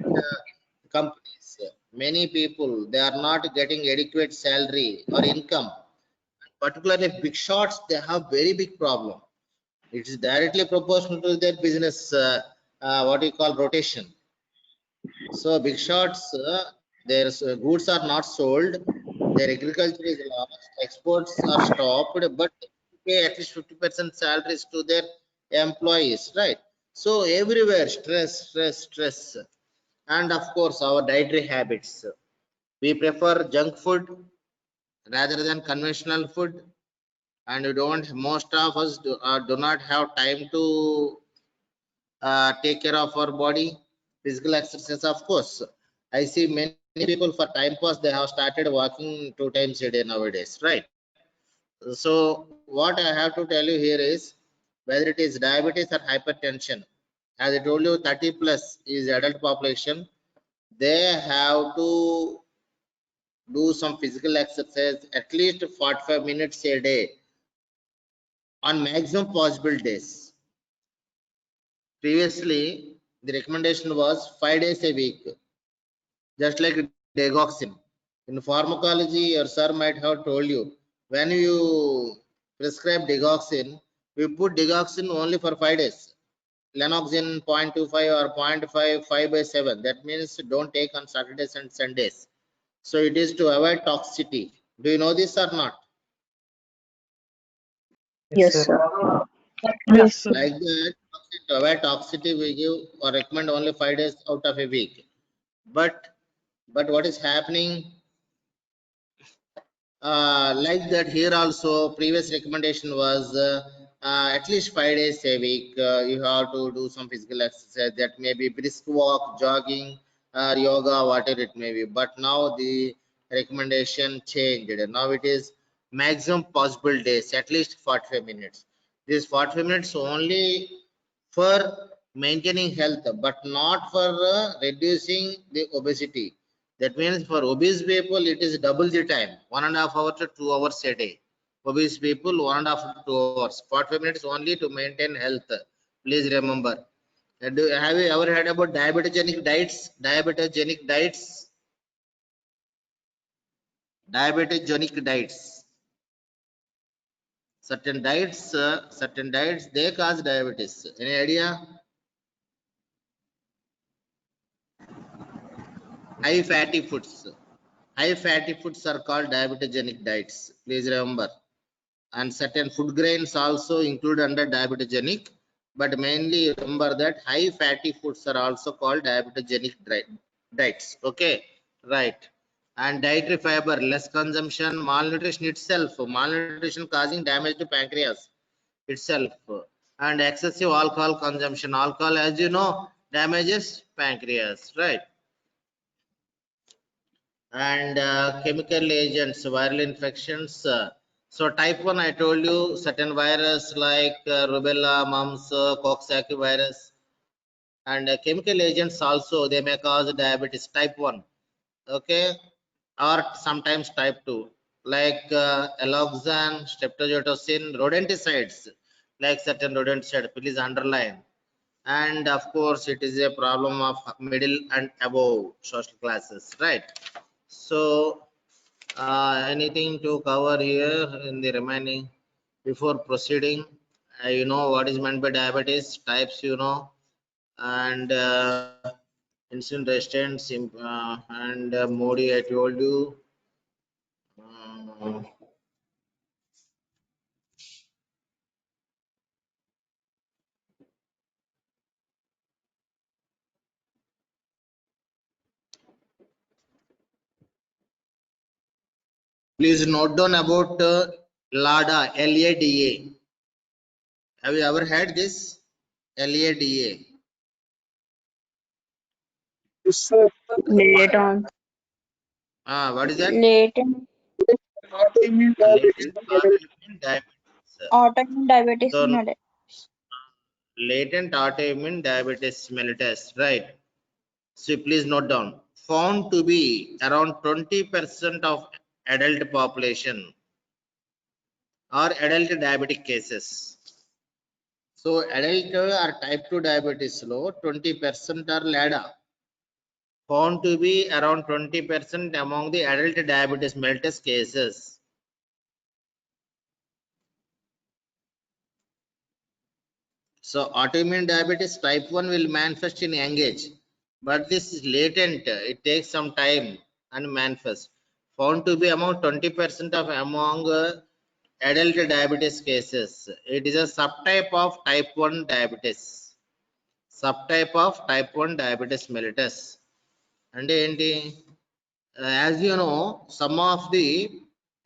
companies, many people, they are not getting adequate salary or income. Particularly big shots, they have very big problem. It is directly proportional to their business, what you call rotation. So big shots, their goods are not sold, their agriculture is lost, exports are stopped, but they pay at least 50% salaries to their employees, right? So everywhere stress, stress, stress. And of course, our dietary habits. We prefer junk food rather than conventional food, and we don't, most of us do not have time to take care of our body. Physical exercise, of course, I see many people for time pass they have started walking 2 times a day nowadays, right? So what I have to tell you here is, whether it is diabetes or hypertension, as I told you, 30 plus is adult population, they have to do some physical exercise at least 45 minutes a day on maximum possible days. Previously, the recommendation was 5 days a week, just like digoxin. In pharmacology, your sir might have told you, when you prescribe digoxin, we put digoxin only for 5 days. Lanoxin 0.25 or 0.5, 5/7. That means don't take on Saturdays and Sundays. So it is to avoid toxicity. Do you know this or not? Yes, sir. Yes, sir. Like that, to avoid toxicity, we give or recommend only 5 days out of a week. But what is happening? Like that, here also previous recommendation was at least 5 days a week. You have to do some physical exercise. That may be brisk walk, jogging, yoga, whatever it may be. But now the recommendation changed. Now it is maximum possible days, at least 45 minutes. This 45 minutes only for maintaining health, but not for reducing the obesity. That means for obese people, it is double the time, 1.5 hours to 2 hours a day. Obese people, 1.5 to 2 hours, 45 minutes only to maintain health. Please remember. Have you ever heard about diabetogenic diets? Diabetogenic diets. Diabetogenic diets. Certain diets, they cause diabetes. Any idea? High fatty foods. High fatty foods are called diabetogenic diets. Please remember. And certain food grains also include under diabetogenic, but mainly remember that high fatty foods are also called diabetogenic diets. Okay, right. And dietary fiber, less consumption, malnutrition itself, malnutrition causing damage to pancreas itself, and excessive alcohol consumption. Alcohol, as you know, damages pancreas, right? And chemical agents, viral infections. So type 1, I told you, certain virus like rubella, mumps, coxsackie virus, and chemical agents also, they may cause diabetes type 1. Okay, or sometimes type 2, like aloxan, streptozotocin, rodenticides, like certain rodenticides, please underline. And of course, it is a problem of middle and above social classes, right? So anything to cover here in the remaining before proceeding? You know what is meant by diabetes types, you know, and insulin resistance, and Modi, I told you. Um, Please note down about LADA, LADA. Have you ever heard this? LADA. Later on. What is that? Latent Autoimmune diabetes Latent autoimmune diabetes. Autoimmune diabetes So mellitus. latent autoimmune diabetes mellitus, right? So please note down. Found to be around 20% of adult population or adult diabetic cases. So adult or type 2 diabetes low 20% are LADA. Found to be around 20% among the adult diabetes mellitus cases. So autoimmune diabetes type 1 will manifest in young age, but this is latent. It takes some time and manifest. Found to be among 20% of among adult diabetes cases. It is a subtype of type 1 diabetes. Subtype of type 1 diabetes mellitus. అంటే ఏంటి? As you know, some of the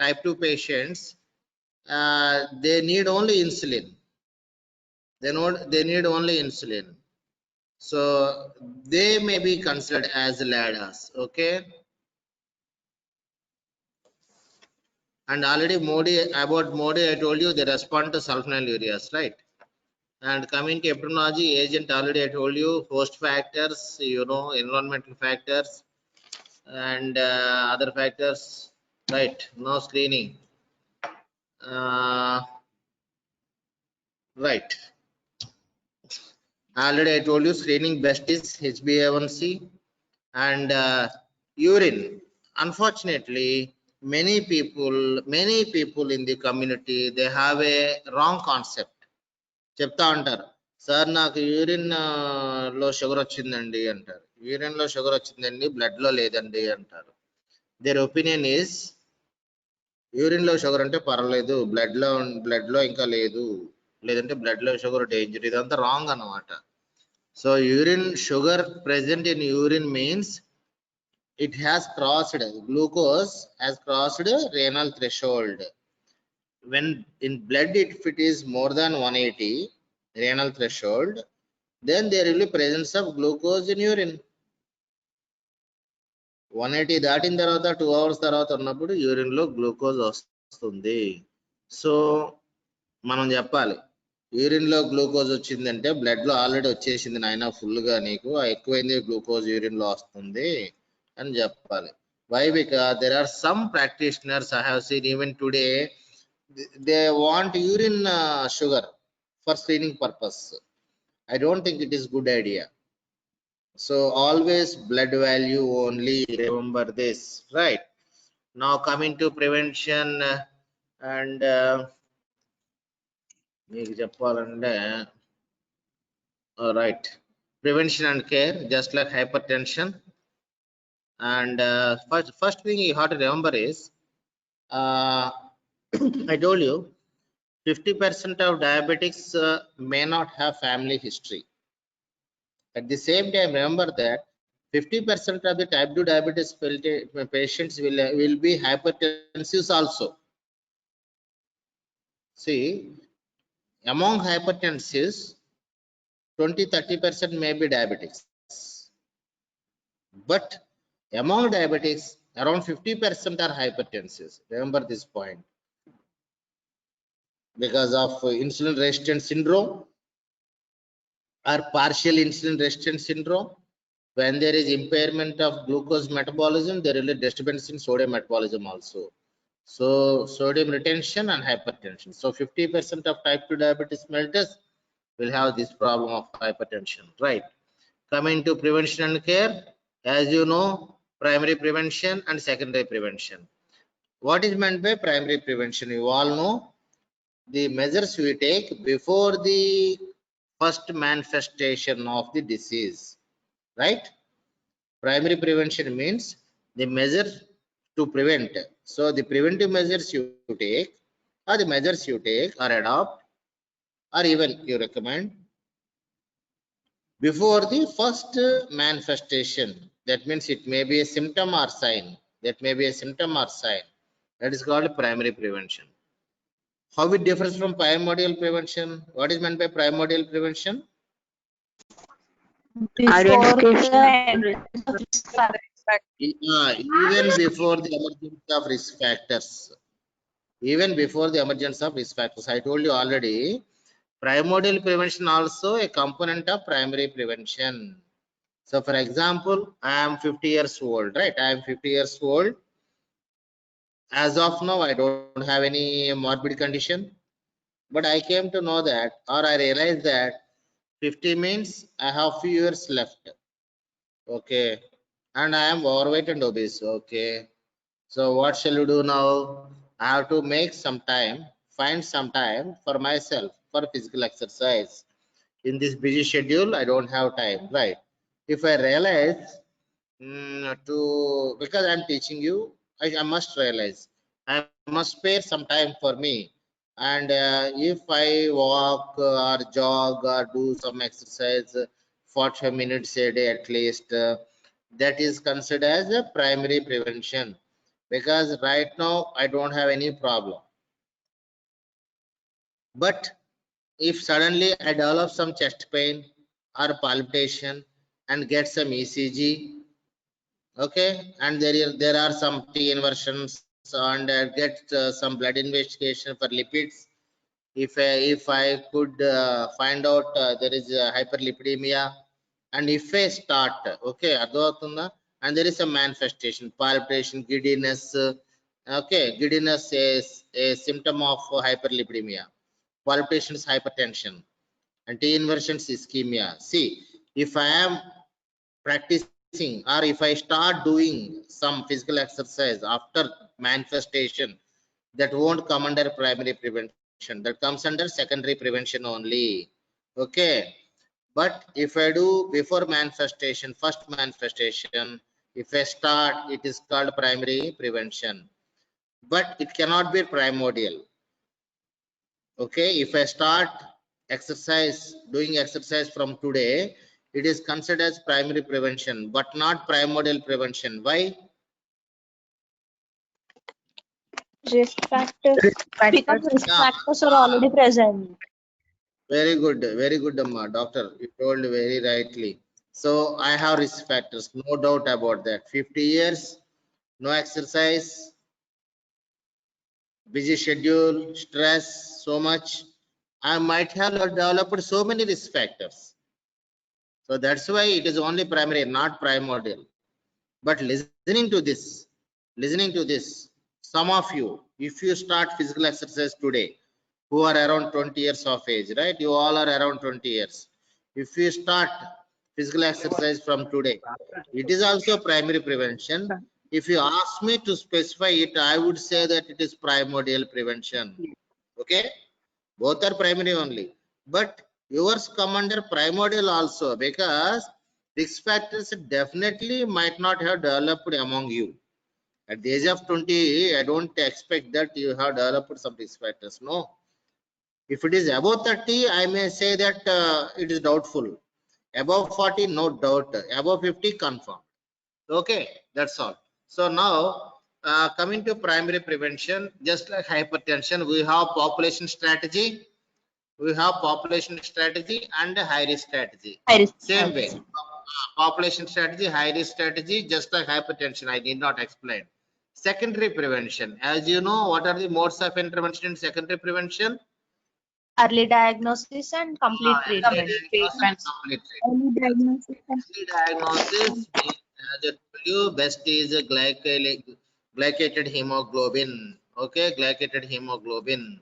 type 2 patients, they need only insulin. They need only insulin. So they may be considered as LADAs. Okay. And already about Modi, I told you they respond to sulfonylureas, right? And coming to epidemiology agent, already I told you host factors, environmental factors and other factors, right? No screening. Right. Already I told you screening best is HbA1c and urine. Unfortunately, many people in the community, they have a wrong concept. చెప్తా ఉంటారు, sir నాకు urine లో sugar వచ్చిందండి అంటారు. Urine లో sugar వచ్చిందండి, blood లో లేదండి అంటారు. దేర్ ఒపీనియన్ ఈస్ యూరిన్ లో షుగర్ అంటే పర్వాలేదు, బ్లడ్ లో ఇంకా లేదు, లేదంటే బ్లడ్ లో షుగర్ డేంజర్. ఇదంతా రాంగ్ అన్నమాట. So urine sugar present in urine means it has crossed, glucose has crossed renal threshold. When in blood, if it is more than 180 renal threshold, then there will be presence of glucose in urine. 180 దాటిన తర్వాత 2 hours తర్వాత ఉన్నప్పుడు urine లో glucose వస్తుంది. So మనం చెప్పాలి, urine లో glucose వచ్చిందంటే బ్లడ్ లో ఆల్రెడీ వచ్చేసింది నాయన ఫుల్ గా, నీకు ఎక్కువైంది గ్లూకోజ్ యూరిన్ లో వస్తుంది అని చెప్పాలి. Why? Because there are some practitioners I have seen even today, they want urine sugar for screening purpose. I don't think it is good idea. So always blood value only, remember this, right? Now coming to prevention and మీకు చెప్పాలంటే right, prevention and care, just like hypertension. And first thing you have to remember is I told you 50% of diabetics may not have family history. At the same time, remember that 50% of the type 2 diabetes patients will be hypertensive also. See, among hypertensives, 20-30% may be diabetics, but among diabetics, around 50% are hypertensives. Remember this point. Because of insulin resistant syndrome or partial insulin resistant syndrome, when there is impairment of glucose metabolism, there is a disturbance in sodium metabolism also. So sodium retention and hypertension. So 50% of type 2 diabetes mellitus will have this problem of hypertension, right? Coming to prevention and care, as you know, primary prevention and secondary prevention. What is meant by primary prevention? You all know the measures we take before the first manifestation of the disease, right? Primary prevention means the measure to prevent. So the preventive measures you take or the measures you take or adopt or even you recommend before the first manifestation. That means it may be a symptom or sign. That may be a symptom or sign. That is called primary prevention. How it differs from primordial prevention? What is meant by primordial prevention? Before the Even before the emergence of risk factors. even before the emergence of risk factors. I told you already, primordial prevention also a component of primary prevention. So for example, I am 50 years old, right? I am 50 years old. As of now, I don't have any morbid condition, but I came to know that, or I realized that 50 means I have few years left. Okay. And I am overweight and obese. Okay. So what shall you do now? I have to make some time, find some time for myself for physical exercise. In this busy schedule, I don't have time, right? If I realize because I'm teaching you, I must realize I must spare some time for me. And if I walk or jog or do some exercise 45 minutes a day at least, that is considered as a primary prevention, because right now I don't have any problem. But if suddenly I develop some chest pain or palpitation and get some ECG, okay, and there are some T inversions and get some blood investigation for lipids. If I could find out there is hyperlipidemia, and if I start, okay, and there is a manifestation, palpitation, giddiness, okay, giddiness is a symptom of hyperlipidemia, palpitations, hypertension, and T inversions, ischemia. See, if I am practicing or if I start doing some physical exercise after manifestation, that won't come under primary prevention, that comes under secondary prevention only. Okay, but if I do before manifestation, first manifestation, if I start, it is called primary prevention, but it cannot be primordial. Okay, if I start doing exercise from today, it is considered as primary prevention but not primordial prevention. Why? Risk factors. Because risk Yeah, factors are already present. very good, Amma. Doctor, you told very rightly. So I have risk factors, no doubt about that. 50 years, no exercise, busy schedule, stress, so much. I might have developed so many risk factors. So that's why it is only primary, not primordial. But listening to this, some of you, if you start physical exercise today, who are around 20 years of age, right? You all are around 20 years. If you start physical exercise from today, it is also primary prevention. If you ask me to specify it, I would say that it is primordial prevention. Okay, both are primary only, but yours come under primordial also, because risk factors definitely might not have developed among you at the age of 20. I don't expect that you have developed some risk factors, no. If it is above 30, I may say that it is doubtful. Above 40, no doubt. Above 50, confirm. Okay, that's all. So now coming to primary prevention, just like hypertension, we have population strategy, and high risk strategy. High risk Same way, strategy. population strategy, high risk strategy, just like hypertension, I need not explain. Secondary prevention, as you know, what are the modes of intervention in secondary prevention? Early diagnosis and complete Early treatment. diagnosis and complete treatment. Early diagnosis and Early diagnosis means, as I told you, best is a glycated hemoglobin. Okay, glycated hemoglobin.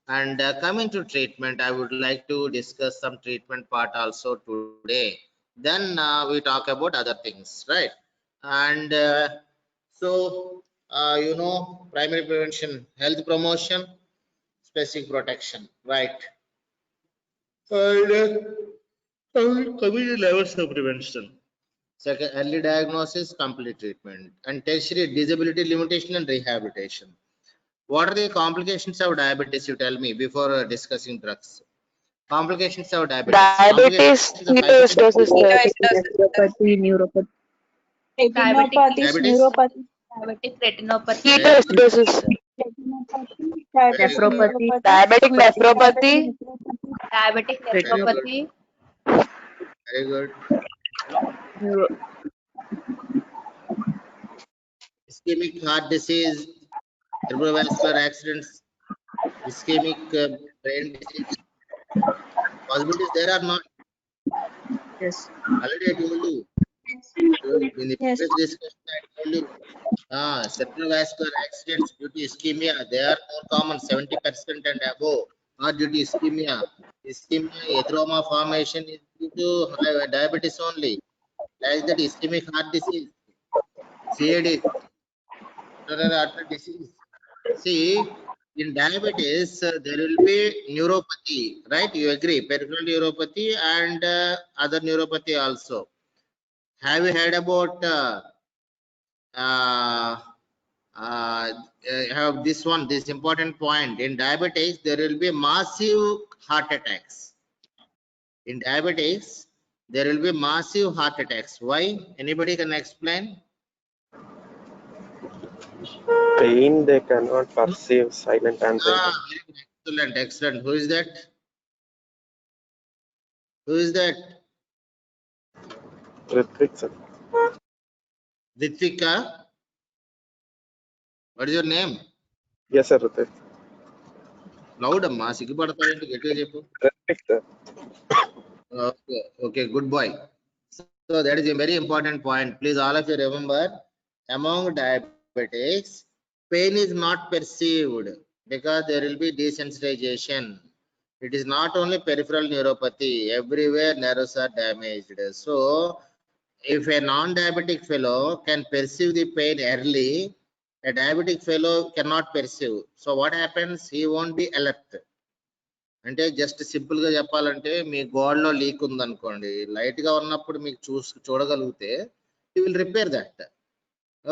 And coming to treatment, I would like to discuss some treatment part also today. Then we talk about other things, right? And primary prevention, health promotion, specific protection, right? And coming to levels of prevention. Second, early diagnosis, complete treatment, and tertiary disability limitation and rehabilitation. What are the complications of diabetes? You tell me before discussing drugs. Complications of diabetes. Diabetes, Complications of ketoacidosis, neuropathy, neuropathy. Diabetic Retinopathy, diabetes. neuropathy, diabetic retinopathy, ketoacidosis, retinopathy, Very good. nephropathy, diabetic nephropathy, diabetic Very good. nephropathy, Very good. neuro, Ischemic heart disease. cerebrovascular accidents, ischemic brain disease. Possibilities there are not. Yes. Already I told you. In the Yes. previous discussion, I told you. Cerebrovascular accidents due to ischemia, they are more common, 70% and above are due to ischemia. Ischemia, atheroma formation is due to diabetes only. Like that, ischemic heart disease, CAD, coronary artery disease. See, in diabetes, there will be neuropathy, right? You agree? Peripheral neuropathy and other neuropathy also. Have you heard about uh, have this one, this important point? In diabetes, there will be massive heart attacks. In diabetes, there will be massive heart attacks. Why? Anybody can explain? Pain they cannot perceive, silent anxiety. Very good. Excellent, excellent. Who is that? Who is that? Ritvik, sir. Ritvika. What is your name? Yes, sir, Ritvik. Loud amma. సిగ్గుపడతావేంటి? గట్టిగా చెప్పు. Ritvik, sir. Okay, okay, good boy. So that is a very important point. Please, all of you remember, among diabetics, pain is not perceived because there will be desensitization. It is not only peripheral neuropathy. Everywhere nerves are damaged. So, if a non-diabetic fellow can perceive the pain early, a diabetic fellow cannot perceive. So, what happens? He won't be alert. అంటే just simple గా చెప్పాలంటే మీ గోడలో leak ఉందనుకోండి, light గా ఉన్నప్పుడు మీకు చూడగలిగితే you will repair that.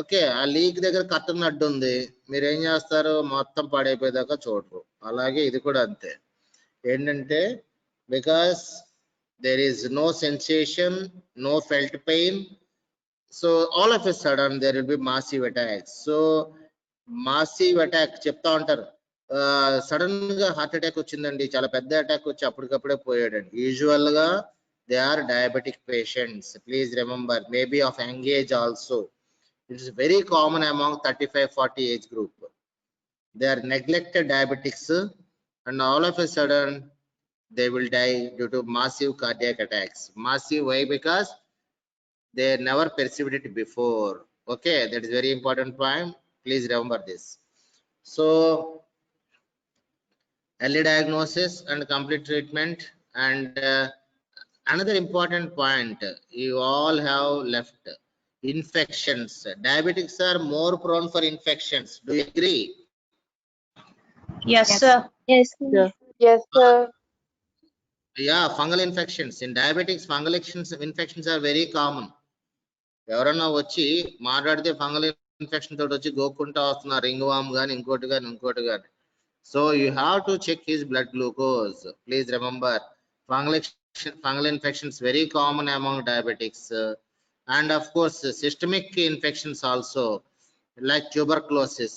Okay, ఆ లీక్ దగ్గర కట్టన్ అడ్డు ఉంది, మీరు ఏం చేస్తారు? మొత్తం పాడైపోయేదాకా చూడరు. అలాగే ఇది కూడా అంతే. ఏంటంటే because there is no sensation, no felt pain, so all of a sudden there will be massive attack. So massive attack చెప్తా ఉంటారు, సడన్ గా హార్ట్ అటాక్ వచ్చిందండి, చాలా పెద్ద అటాక్ వచ్చి అప్పటికప్పుడే పోయాడండి. యూజువల్ గా they are diabetic patients. Please remember, maybe of young age also. It is very common among 35-40 age group. They are neglected diabetics and all of a sudden they will die due to massive cardiac attacks. Massive, why? Because they never perceived it before. Okay, that is very important point. Please remember this. So early diagnosis and complete treatment. And another important point you all have left, infections. Diabetics are more prone for infections. Do you agree? Yes, sir. Yes, sir. Yes, sir. Yeah, fungal infections. In diabetics, fungal infections are very common. ఎవరన్నా వచ్చి మాట్లాడితే fungal infection తోటి వచ్చి గోక్కుంటా వస్తున్నారు, ring వామ్ కానీ ఇంకోటి కానీ. So you have to check his blood glucose. Please remember, fungal infections very common among diabetics. And of course, systemic infections also, like tuberculosis.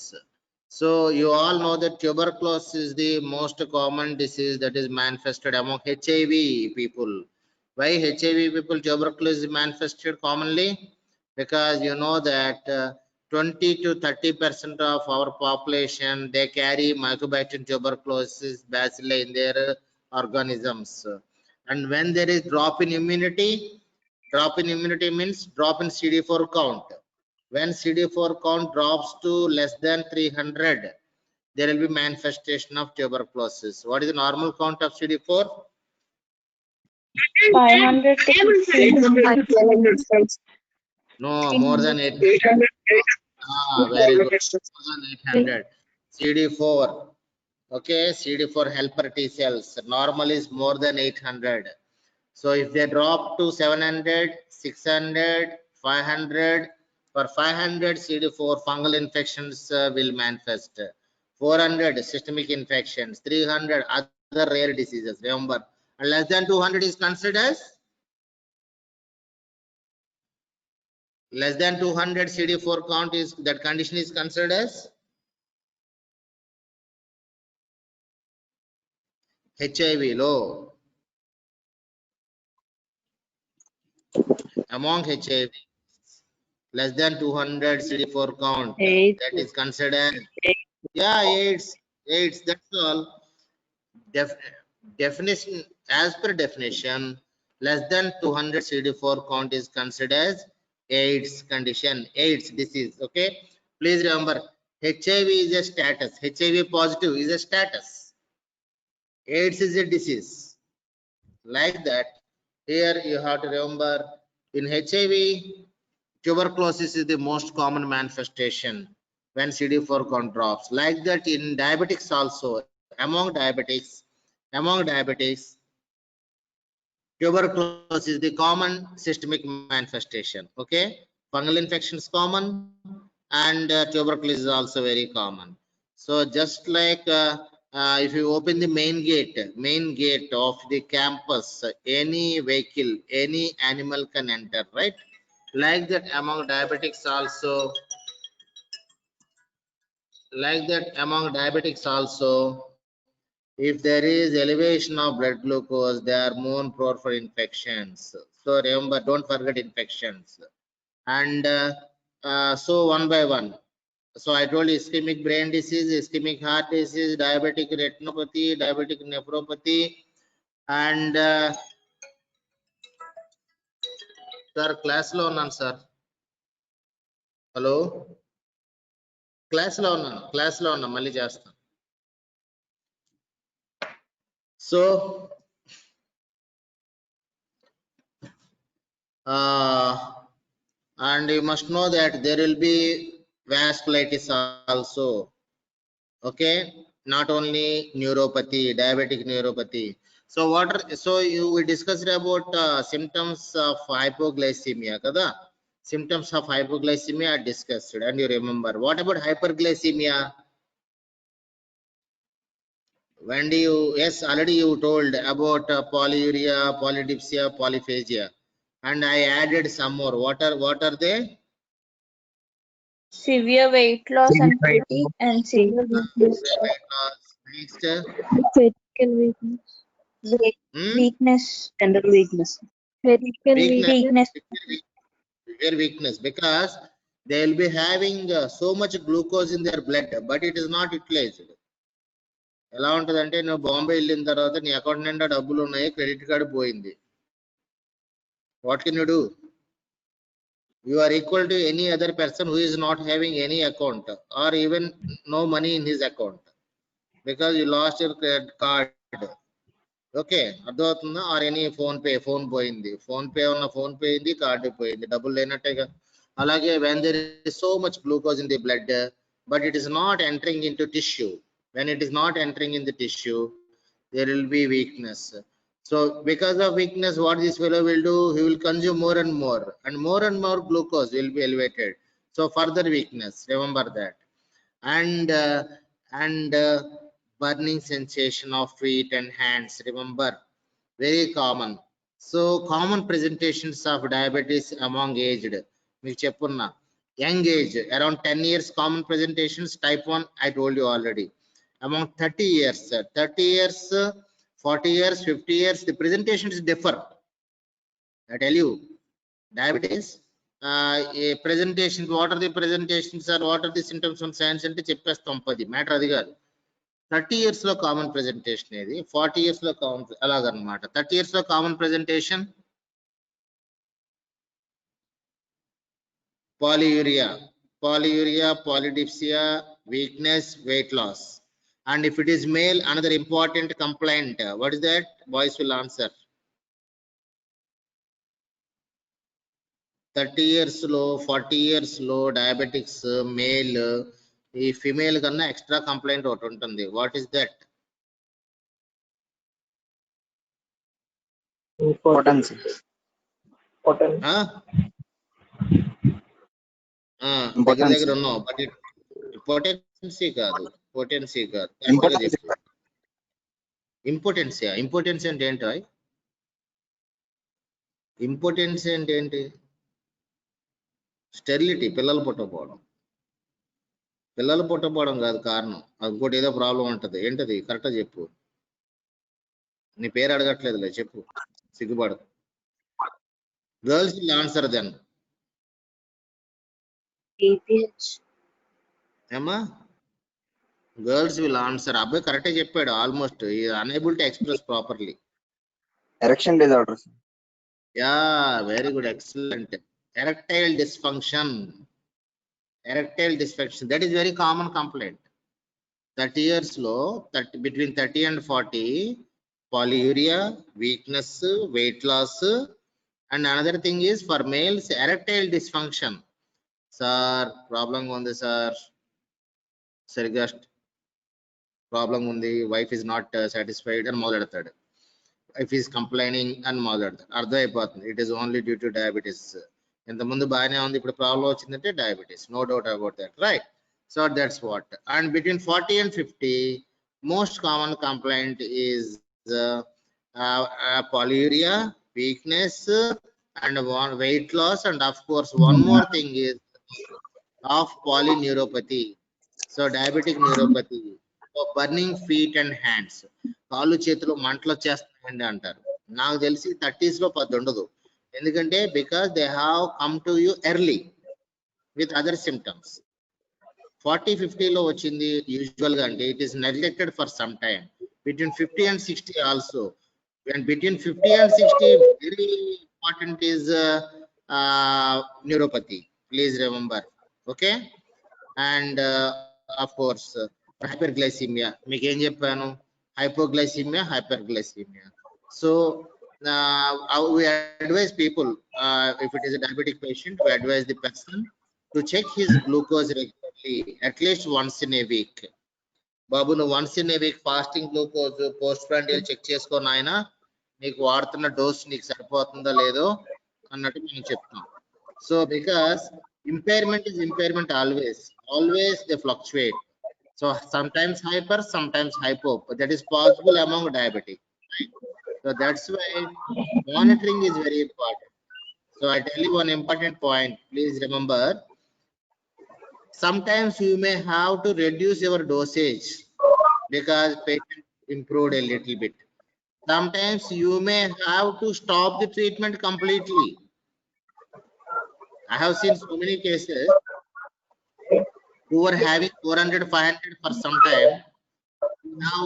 So you all know that tuberculosis is the most common disease that is manifested among HIV people. Why HIV people tuberculosis is manifested commonly? Because you know that 20 to 30% of our population, they carry mycobacterium tuberculosis bacilli in their organisms. And when there is drop in immunity means drop in CD4 count. When CD4 count drops to less than 300, there will be manifestation of tuberculosis. What is the normal count of CD4? 500 to No, more than 800. Very good. More than 800. CD4. Okay, CD4 helper T cells. Normal is more than 800. So if they drop to 700, 600, 500, for 500 CD4 fungal infections will manifest. 400 systemic infections. 300 other rare diseases. Remember, and less than 200 is considered as less than 200 CD4 count is, that condition is considered as HIV low. Among HIV, less than 200 CD4 count, that is considered Yeah, AIDS, that's all. Definition, as per definition, less than 200 CD4 count is considered as AIDS condition, AIDS disease. Okay, please remember, HIV is a status, HIV positive is a status, AIDS is a disease. Like that, here you have to remember, in HIV, tuberculosis is the most common manifestation when CD4 count drops. Like that, in diabetics also, among diabetics, tuberculosis is the common systemic manifestation. Okay, fungal infection is common, and tuberculosis is also very common. So just like if you open the main gate of the campus, any vehicle, any animal can enter, right? Like that, among diabetics also, if there is elevation of blood glucose, they are more prone for infections. So remember, don't forget infections. And so one by one. So I told you ischemic brain disease, ischemic heart disease, diabetic retinopathy, diabetic nephropathy, and sir, class lo ఉన్నాను sir. Hello, class లో ఉన్నాను మళ్ళీ చేస్తాను. So and you must know that there will be vasculitis also. Okay, not only neuropathy, diabetic neuropathy. So we discussed about symptoms of hypoglycemia kada, symptoms of hypoglycemia are discussed, and you remember. What about hyperglycemia? When do you, yes, already you told about polyuria, polydipsia, polyphagia, and I added some more. What are they? Severe weight loss and fatigue and severe weakness. Next, Physical weakness. Weakness. General weakness. Physical weakness. severe weakness, because they will be having so much glucose in their blood, but it is not utilized. ఎలా ఉంటదంటే, నువ్వు బాంబే వెళ్ళిన తర్వాత నీ account నిండా డబ్బులు ఉన్నాయి, credit card పోయింది. What can you do? You are equal to any other person who is not having any account or even no money in his account because you lost your credit card. Okay, అర్థమవుతుందా? Or any phone పోయింది, phone పోయింది, card పోయింది, డబ్బులు లేనట్టేగా. అలాగే when there is so much glucose in the blood but it is not entering into tissue, when it is not entering in the tissue, there will be weakness. So because of weakness, what this fellow will do, he will consume more and more glucose will be elevated. So further weakness, remember that. And burning sensation of feet and hands, remember, very common. So common presentations of diabetes among aged, మీకు చెప్పున్నా, young age around 10 years common presentations. Type 1 I told you already. Among 30 years 40 years 50 years, the presentations differ. I tell you, diabetes a presentation, what are the presentations or what are the symptoms and signs అంటే చెప్పేస్తాం. 10 matter అది కాదు. 30 years లో common presentation ఏది, 40 years లో common, అలాగనమాట. 30 years లో common presentation polyuria, polydipsia, weakness, weight loss. And if it is male, another important complaint, what is that? Boys will answer. 30 years లో 40 years లో డయాబెటిక్స్ మేల్, ఈ female కన్నా extra complaint ఒకటి ఉంటుంది. What is that? Potency. దగ్గర ఉన్నావు, but potency కాదు. ఇంపార్టెన్సీ అంటే ఏంటో? ఇంపార్టెన్సీ అంటే ఏంటి? స్టెరిలిటీ, పిల్లలు పుట్టకపోవడం కాదు కారణం. ఇంకోటి ఏదో ప్రాబ్లం ఉంటుంది. ఏంటది? కరెక్ట్గా చెప్పు. నీ పేరు అడగట్లేదులే, చెప్పు, సిగ్గుపడదు. Girls will answer then. BPH. ఏమ్మా? Girls will answer. Abhay correct చెప్పాడు almost. He is unable to express properly. Erection disorder, sir. Yeah, very good, excellent. Erectile dysfunction. Erectile dysfunction. That is very common complaint. 30 years low, between 30 and 40, polyuria, weakness, weight loss, and another thing is for males, erectile dysfunction. Sir, problem ఉంది sir. సరిగా problem ఉంది, wife is not satisfied అని మొదలెడతాడు. Wife is complaining అని మొదలెడతాడు. అర్థమైపోతుంది it is only due to diabetes. ఇంతకుముందు బాగానే ఉంది, ఇప్పుడు ప్రాబ్లం వచ్చిందంటే diabetes. No doubt about that, right? So that's what. And between 40 and 50, most common complaint is polyuria, weakness, and weight loss, and of course one more thing is of polyneuropathy. So diabetic neuropathy. So burning feet and hands. కాళ్ళు చేతులు మంటలు వచ్చేస్తాయండి అంటారు. నాకు తెలిసి 30s లో పది ఉండదు, ఎందుకంటే because they have come to you early with other symptoms. 40-50 లో వచ్చింది యూజువల్ గా, అంటే it is neglected for some time. Between 50 and 60 also. And between 50 and 60 very important is neuropathy, please remember. Okay, and of course hyperglycemia. మీకు ఏం చెప్పాను? hypoglycemia, hyperglycemia. So we advise people, if it is a diabetic patient, we advise the person to check his glucose regularly, at least once in a week. బాబు నువ్వు once in a week fasting glucose postprandial check చేసుకో నాయన, నీకు వాడుతున్న dose నీకు సరిపోతుందో లేదో అన్నట్టు మేము చెప్తాం. So because impairment is impairment always they fluctuate. So sometimes hyper, sometimes hypo, but that is possible among diabetic, right? So that's why monitoring is very important. So I tell you one important point, please remember. Sometimes you may have to reduce your dosage because patient improved a little bit. Sometimes you may have to stop the treatment completely. I have seen so many cases who were having 400, 500 for some time, now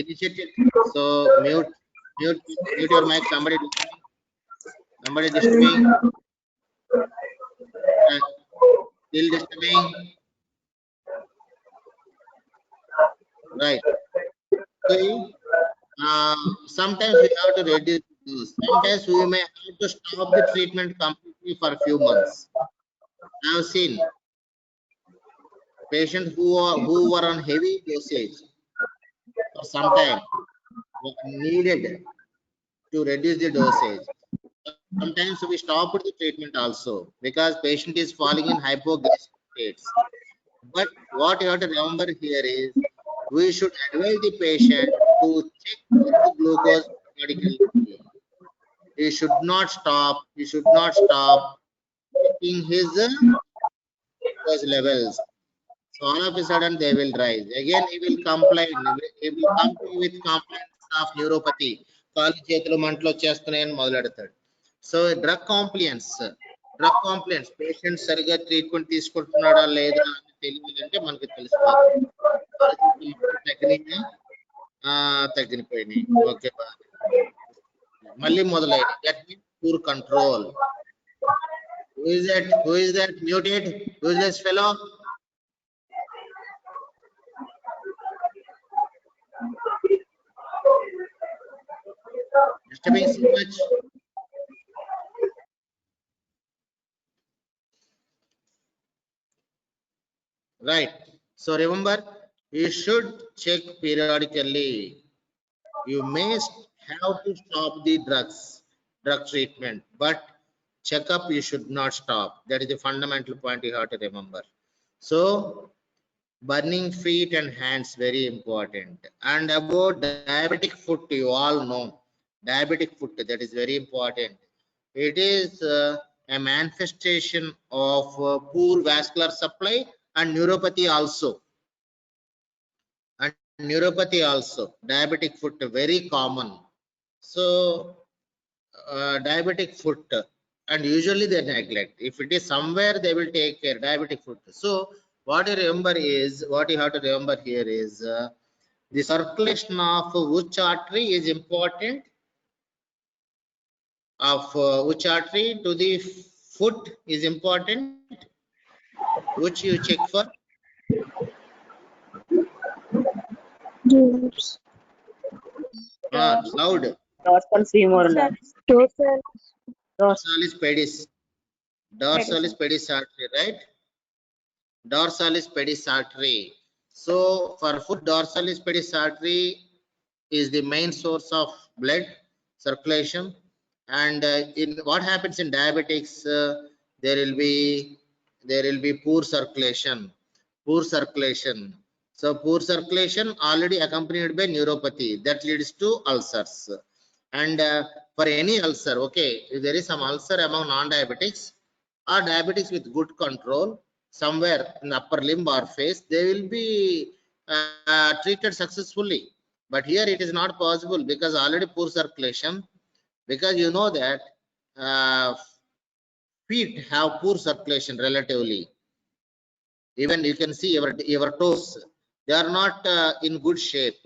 initiated. So mute your mic. Somebody disturbing. Still disturbing. Right. So sometimes we have to reduce dose. Sometimes we may have to stop the treatment completely for a few months. I have seen patients who were on heavy dosage for some time, needed to reduce the dosage. Sometimes we stop the treatment also because patient is falling in hypoglycemic states. But what you have to remember here is we should advise the patient to check the glucose periodically. He should not stop checking his glucose levels. So all of a sudden they will rise. Again he will complain. He will come to you with complaints of neuropathy. కాళ్ళు చేతులు మంటలు వచ్చేస్తున్నాయని మొదలెడతాడు. So drug compliance patient సరిగా treatment తీసుకుంటున్నాడా లేదా అని తెలియాలంటే మనకు తెలిసిపోతుంది. తగ్గిపోయినాయి. ఓకే, మళ్ళీ మొదలైంది. That means poor control. Who is that muted useless fellow? Disturbing so much. Right. So remember, you should check periodically. You may have to stop the drug treatment, but checkup you should not stop. That is the fundamental point you have to remember. So burning feet and hands very important. And about diabetic foot, you all know diabetic foot, that is very important. It is a manifestation of poor vascular supply and neuropathy also. Diabetic foot very common. So diabetic foot, and usually they neglect. If it is somewhere they will take care. Diabetic foot. So what you remember is, what you have to remember here is the circulation of which artery is important, of which artery to the foot is important, which you check for. Loud. Dorsal femur. Dorsalis pedis. Dorsalis pedis artery, right? Dorsalis pedis artery. So for foot, dorsalis pedis artery is the main source of blood circulation. And in what happens in diabetics, there will be poor circulation. So poor circulation already accompanied by neuropathy that leads to ulcers. And for any ulcer, okay, if there is some ulcer among non-diabetics or diabetics with good control somewhere in the upper limb or face, they will be treated successfully. But here it is not possible because already poor circulation, because you know that feet have poor circulation relatively. Even you can see your toes, they are not in good shape.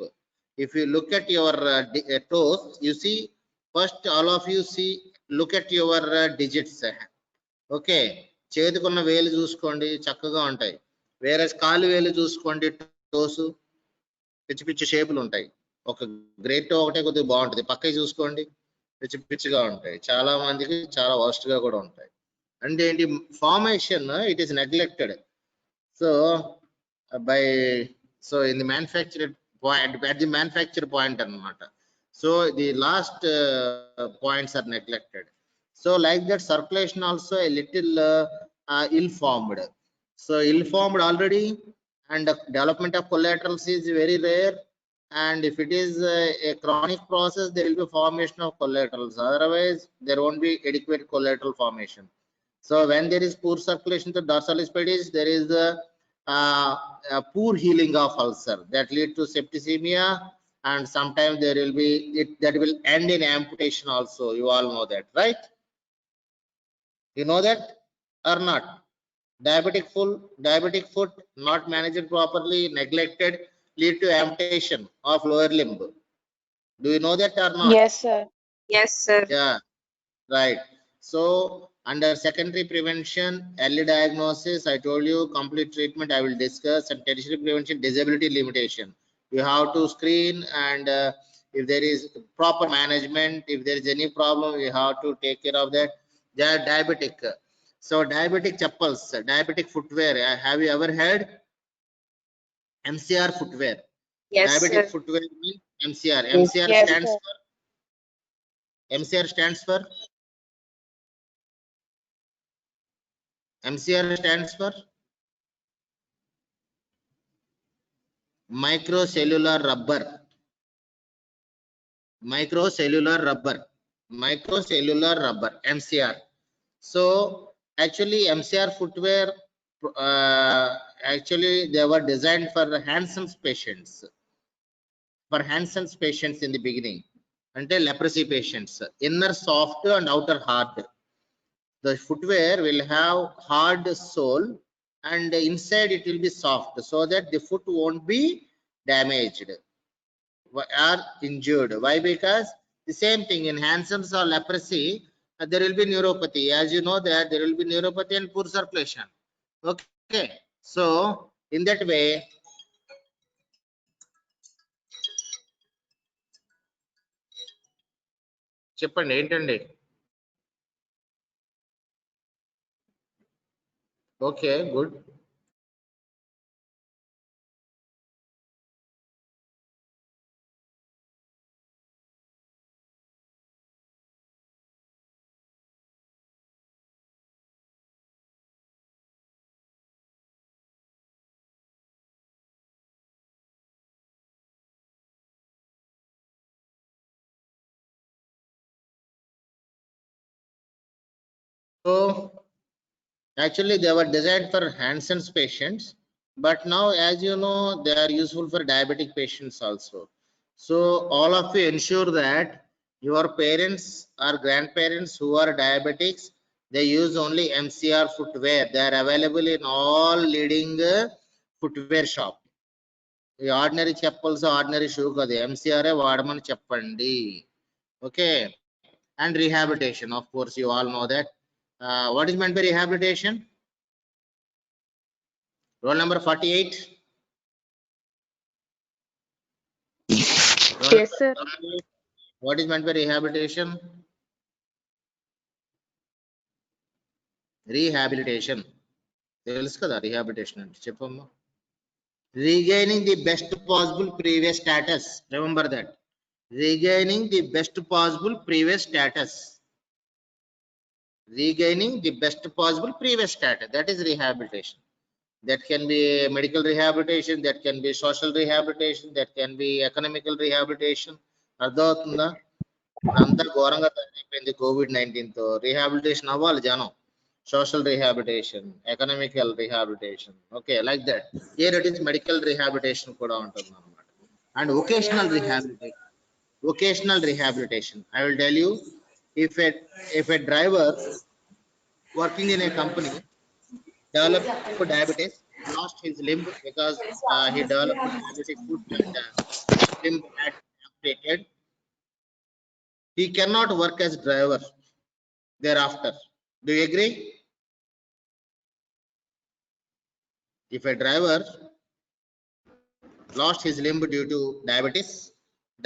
If you look at your toes, you see, first all of you see, look at your digits. Okay, చేతికున్న వేలు చూసుకోండి చక్కగా ఉంటాయి, వేరే కాలు వేలు చూసుకోండి, toes పిచ్చి పిచ్చి షేపులు ఉంటాయి. ఒక గ్రేట్ టో ఒకటే కొద్దిగా బాగుంటుంది, పక్కకి చూసుకోండి పిచ్చి పిచ్చిగా ఉంటాయి, చాలా మందికి చాలా వర్స్ట్ గా కూడా ఉంటాయి. అంటే ఏంటి, formation it is neglected. So by in the manufactured point, at the manufacture point అన్నమాట. So the last points are neglected. So like that, circulation also a little ill-formed. So ill-formed already, and the development of collaterals is very rare. And if it is a chronic process, there will be formation of collaterals. Otherwise, there won't be adequate collateral formation. So when there is poor circulation to dorsalis pedis, there is a poor healing of ulcer that lead to septicemia, and sometimes there will be that will end in amputation also. You all know that, right? You know that or not? Diabetic foot not managed properly, neglected, lead to amputation of lower limb. Do you know that or not? Yes, sir. Yes, sir. Yeah, right. So under secondary prevention, early diagnosis, I told you, complete treatment I will discuss, and tertiary prevention, disability limitation. You have to screen, and if there is proper management, if there is any problem, you have to take care of that. They are diabetic. So diabetic chappals, diabetic footwear, have you ever heard? MCR footwear. Yes, Diabetic sir. footwear means MCR. Yes, MCR yes, stands sir. for, MCR stands for microcellular rubber. Microcellular rubber, MCR. So actually MCR footwear, actually they were designed for Hansen's patients, in the beginning, until leprosy patients, inner soft and outer hard. The footwear will have hard sole and inside it will be soft, so that the foot won't be damaged or injured. Why? Because the same thing in Hansen's or leprosy, there will be neuropathy. As you know that there will be neuropathy and poor circulation. Okay, so in that way, చెప్పండి ఏంటండి? Okay, good. So actually they were designed for Hansen's patients, but now as you know they are useful for diabetic patients also. So all of you ensure that your parents or grandparents who are diabetics, They use only MCR footwear. They are available in all leading footwear shop. ఈ ordinary chappals ordinary shoe కదా, MCR వాడమని చెప్పండి. Okay. And rehabilitation, of course you all know that. What is meant by rehabilitation? Roll number 48. Yes, sir. What is meant by rehabilitation? Rehabilitation తెలుసు కదా, rehabilitation అంటే చెప్పమ్మా. Regaining the best possible previous status. Remember that. Regaining the best possible previous status. Regaining the best possible previous status. That is rehabilitation. That can be medical rehabilitation, that can be social rehabilitation, that can be economical rehabilitation. అర్థమవుతుందా? అంతా ఘోరంగా అయిపోయింది COVID-19 తో. Rehabilitation అవ్వాలి జనం. Social rehabilitation, economical rehabilitation, okay, like that. Here it is medical rehabilitation kuda untundi annamata. And vocational rehabilitation. Vocational rehabilitation, I will tell you, if a driver working in a company developed diabetes, lost his limb because he developed diabetic foot and limb had amputated, he cannot work as driver thereafter. Do you agree? If a driver lost his limb due to diabetes,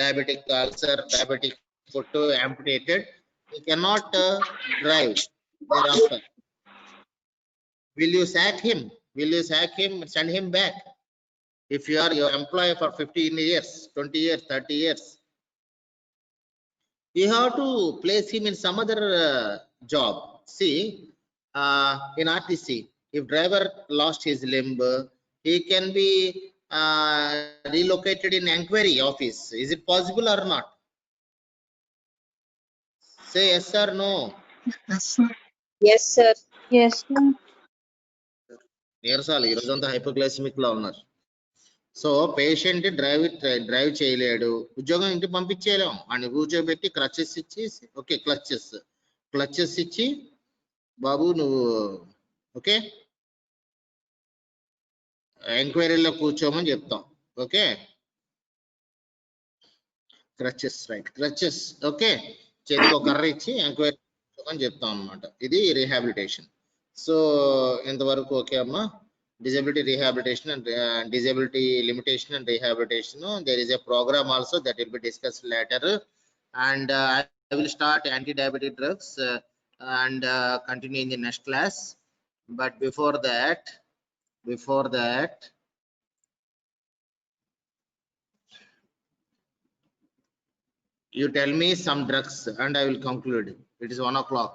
diabetic ulcer, diabetic foot amputated, he cannot drive thereafter. Will you sack him? Will you sack him and send him back? If you are your employee for 15 years, 20 years, 30 years, you have to place him in some other job. See, in RTC, if driver lost his limb, he can be relocated in inquiry office. Is it possible or not? Say yes or no. Yes, sir. Yes, sir. నీరసాలు ఈరోజంతా hypoglycaemic లో ఉన్నారు. So patient drive చేయలేడు, ఉద్యోగం ఇంటికి పంపించేయలేం. అని కూర్చోబెట్టి clutches ఇచ్చి, okay clutches ఇచ్చి, బాబు నువ్వు ఓకే ఎంక్వైరీలో కూర్చోమని చెప్తాం. Okay, crutches, right, crutches, okay, చేతికి ఒక కర్ర ఇచ్చి ఎంక్వైరీ కూర్చోమని చెప్తాం అన్నమాట. ఇది రీహాబిలిటేషన్. సో ఇంతవరకు ఓకే అమ్మా. Disability rehabilitation and disability limitation and rehabilitation. There is a program also that will be discussed later, and I will start anti-diabetic drugs and continue in the next class. But before that, you tell me some drugs and I will conclude. It is 1 o'clock.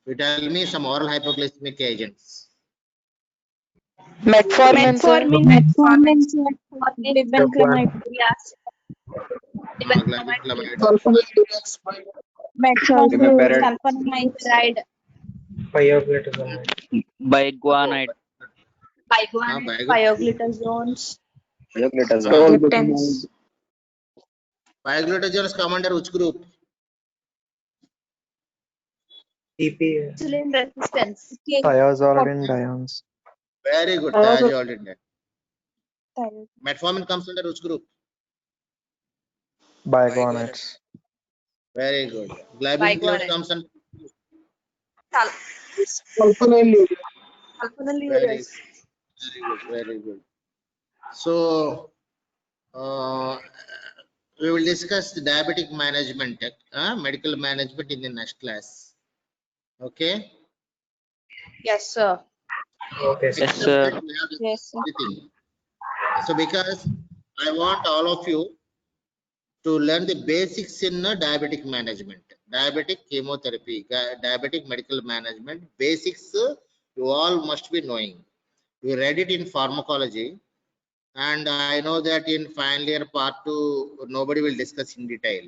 You tell me some oral hypoglycemic agents. Metformin, sir. Metformin, sir. Glibenclamide. Glibenclamide. Metformin, sulfonamide. Biguanide. Pioglitazones. Glutazones. Pioglitazones come under which group? Insulin resistance. Thiazolidine. Very good. Thiazolidine. Metformin comes under which group? Biguanides. Very good. Glibenclamide comes under very good. So we will discuss the diabetic management, medical management in the next class. Okay. Yes, sir. Yes, sir. Yes, sir. So because I want all of you to learn the basics in diabetic management, diabetic chemotherapy, diabetic medical management basics, you all must be knowing. You read it in pharmacology, and I know that in final year part 2 nobody will discuss in detail,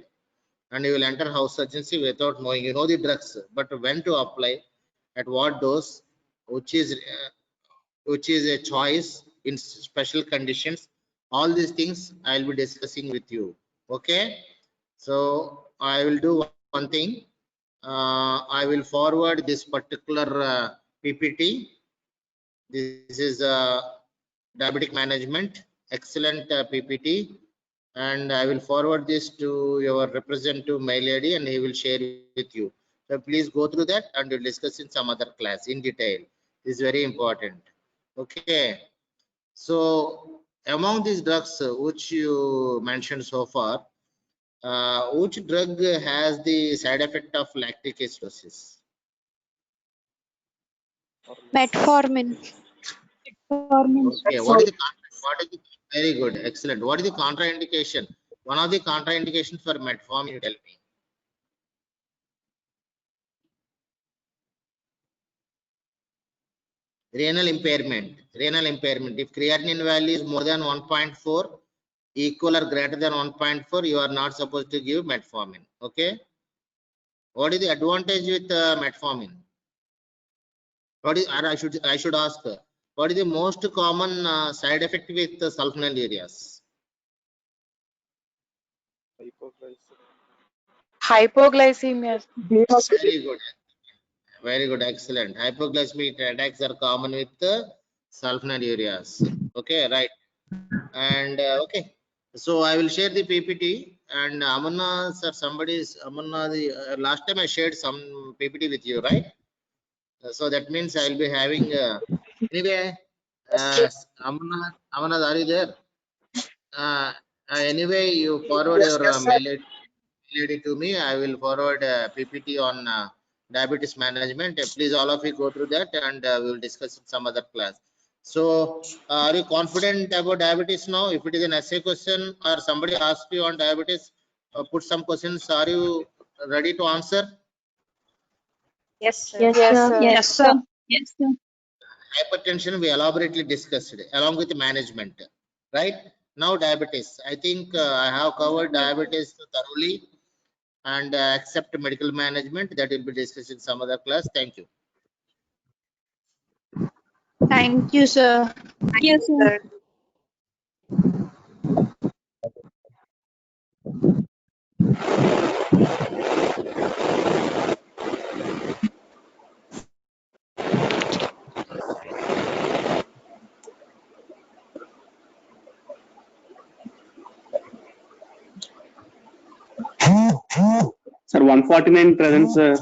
and you will enter house surgency without knowing. You know the drugs, but when to apply, at what dose, which is a choice in special conditions. All these things I will be discussing with you. Okay, so I will do one thing. I will forward this particular PPT. This is diabetic management, excellent PPT, and I will forward this to your representative mail ID and he will share with you. So please go through that and we'll discuss in some other class in detail. This is very important. Okay. So among these drugs which you mentioned so far, which drug has the side effect of lactic acidosis? Metformin. Okay, what is the very good, excellent. What is the contraindication? One of the contraindications for metformin, you tell me. Renal impairment. If creatinine value is more than 1.4, equal or greater than 1.4, you are not supposed to give metformin. Okay. What is the advantage with metformin? What is, or I should ask, what is the most common side effect with sulfonylureas? Hypoglycemia. Very good, excellent. Hypoglycemic attacks are common with sulfonylureas. Okay, right. And okay, so I will share the PPT. And Amanna, sir, the last time I shared some PPT with you, right? So that means I will be having anyway. Amanna, are you there? Anyway, you forward your mail ID to me. I will forward PPT on diabetes management. Please, all of you go through that, and we will discuss in some other class. So, are you confident about diabetes now? If it is an essay question or somebody asks you on diabetes, put some questions. Are you ready to answer? Yes, sir. Yes, sir. Yes, sir. Yes, sir. Hypertension we elaborately discussed along with the management, right? Now diabetes. I think I have covered diabetes thoroughly and accept medical management. That will be discussed in some other class. Thank you. Thank you, sir. Yes, sir. Sir, 149 present, sir.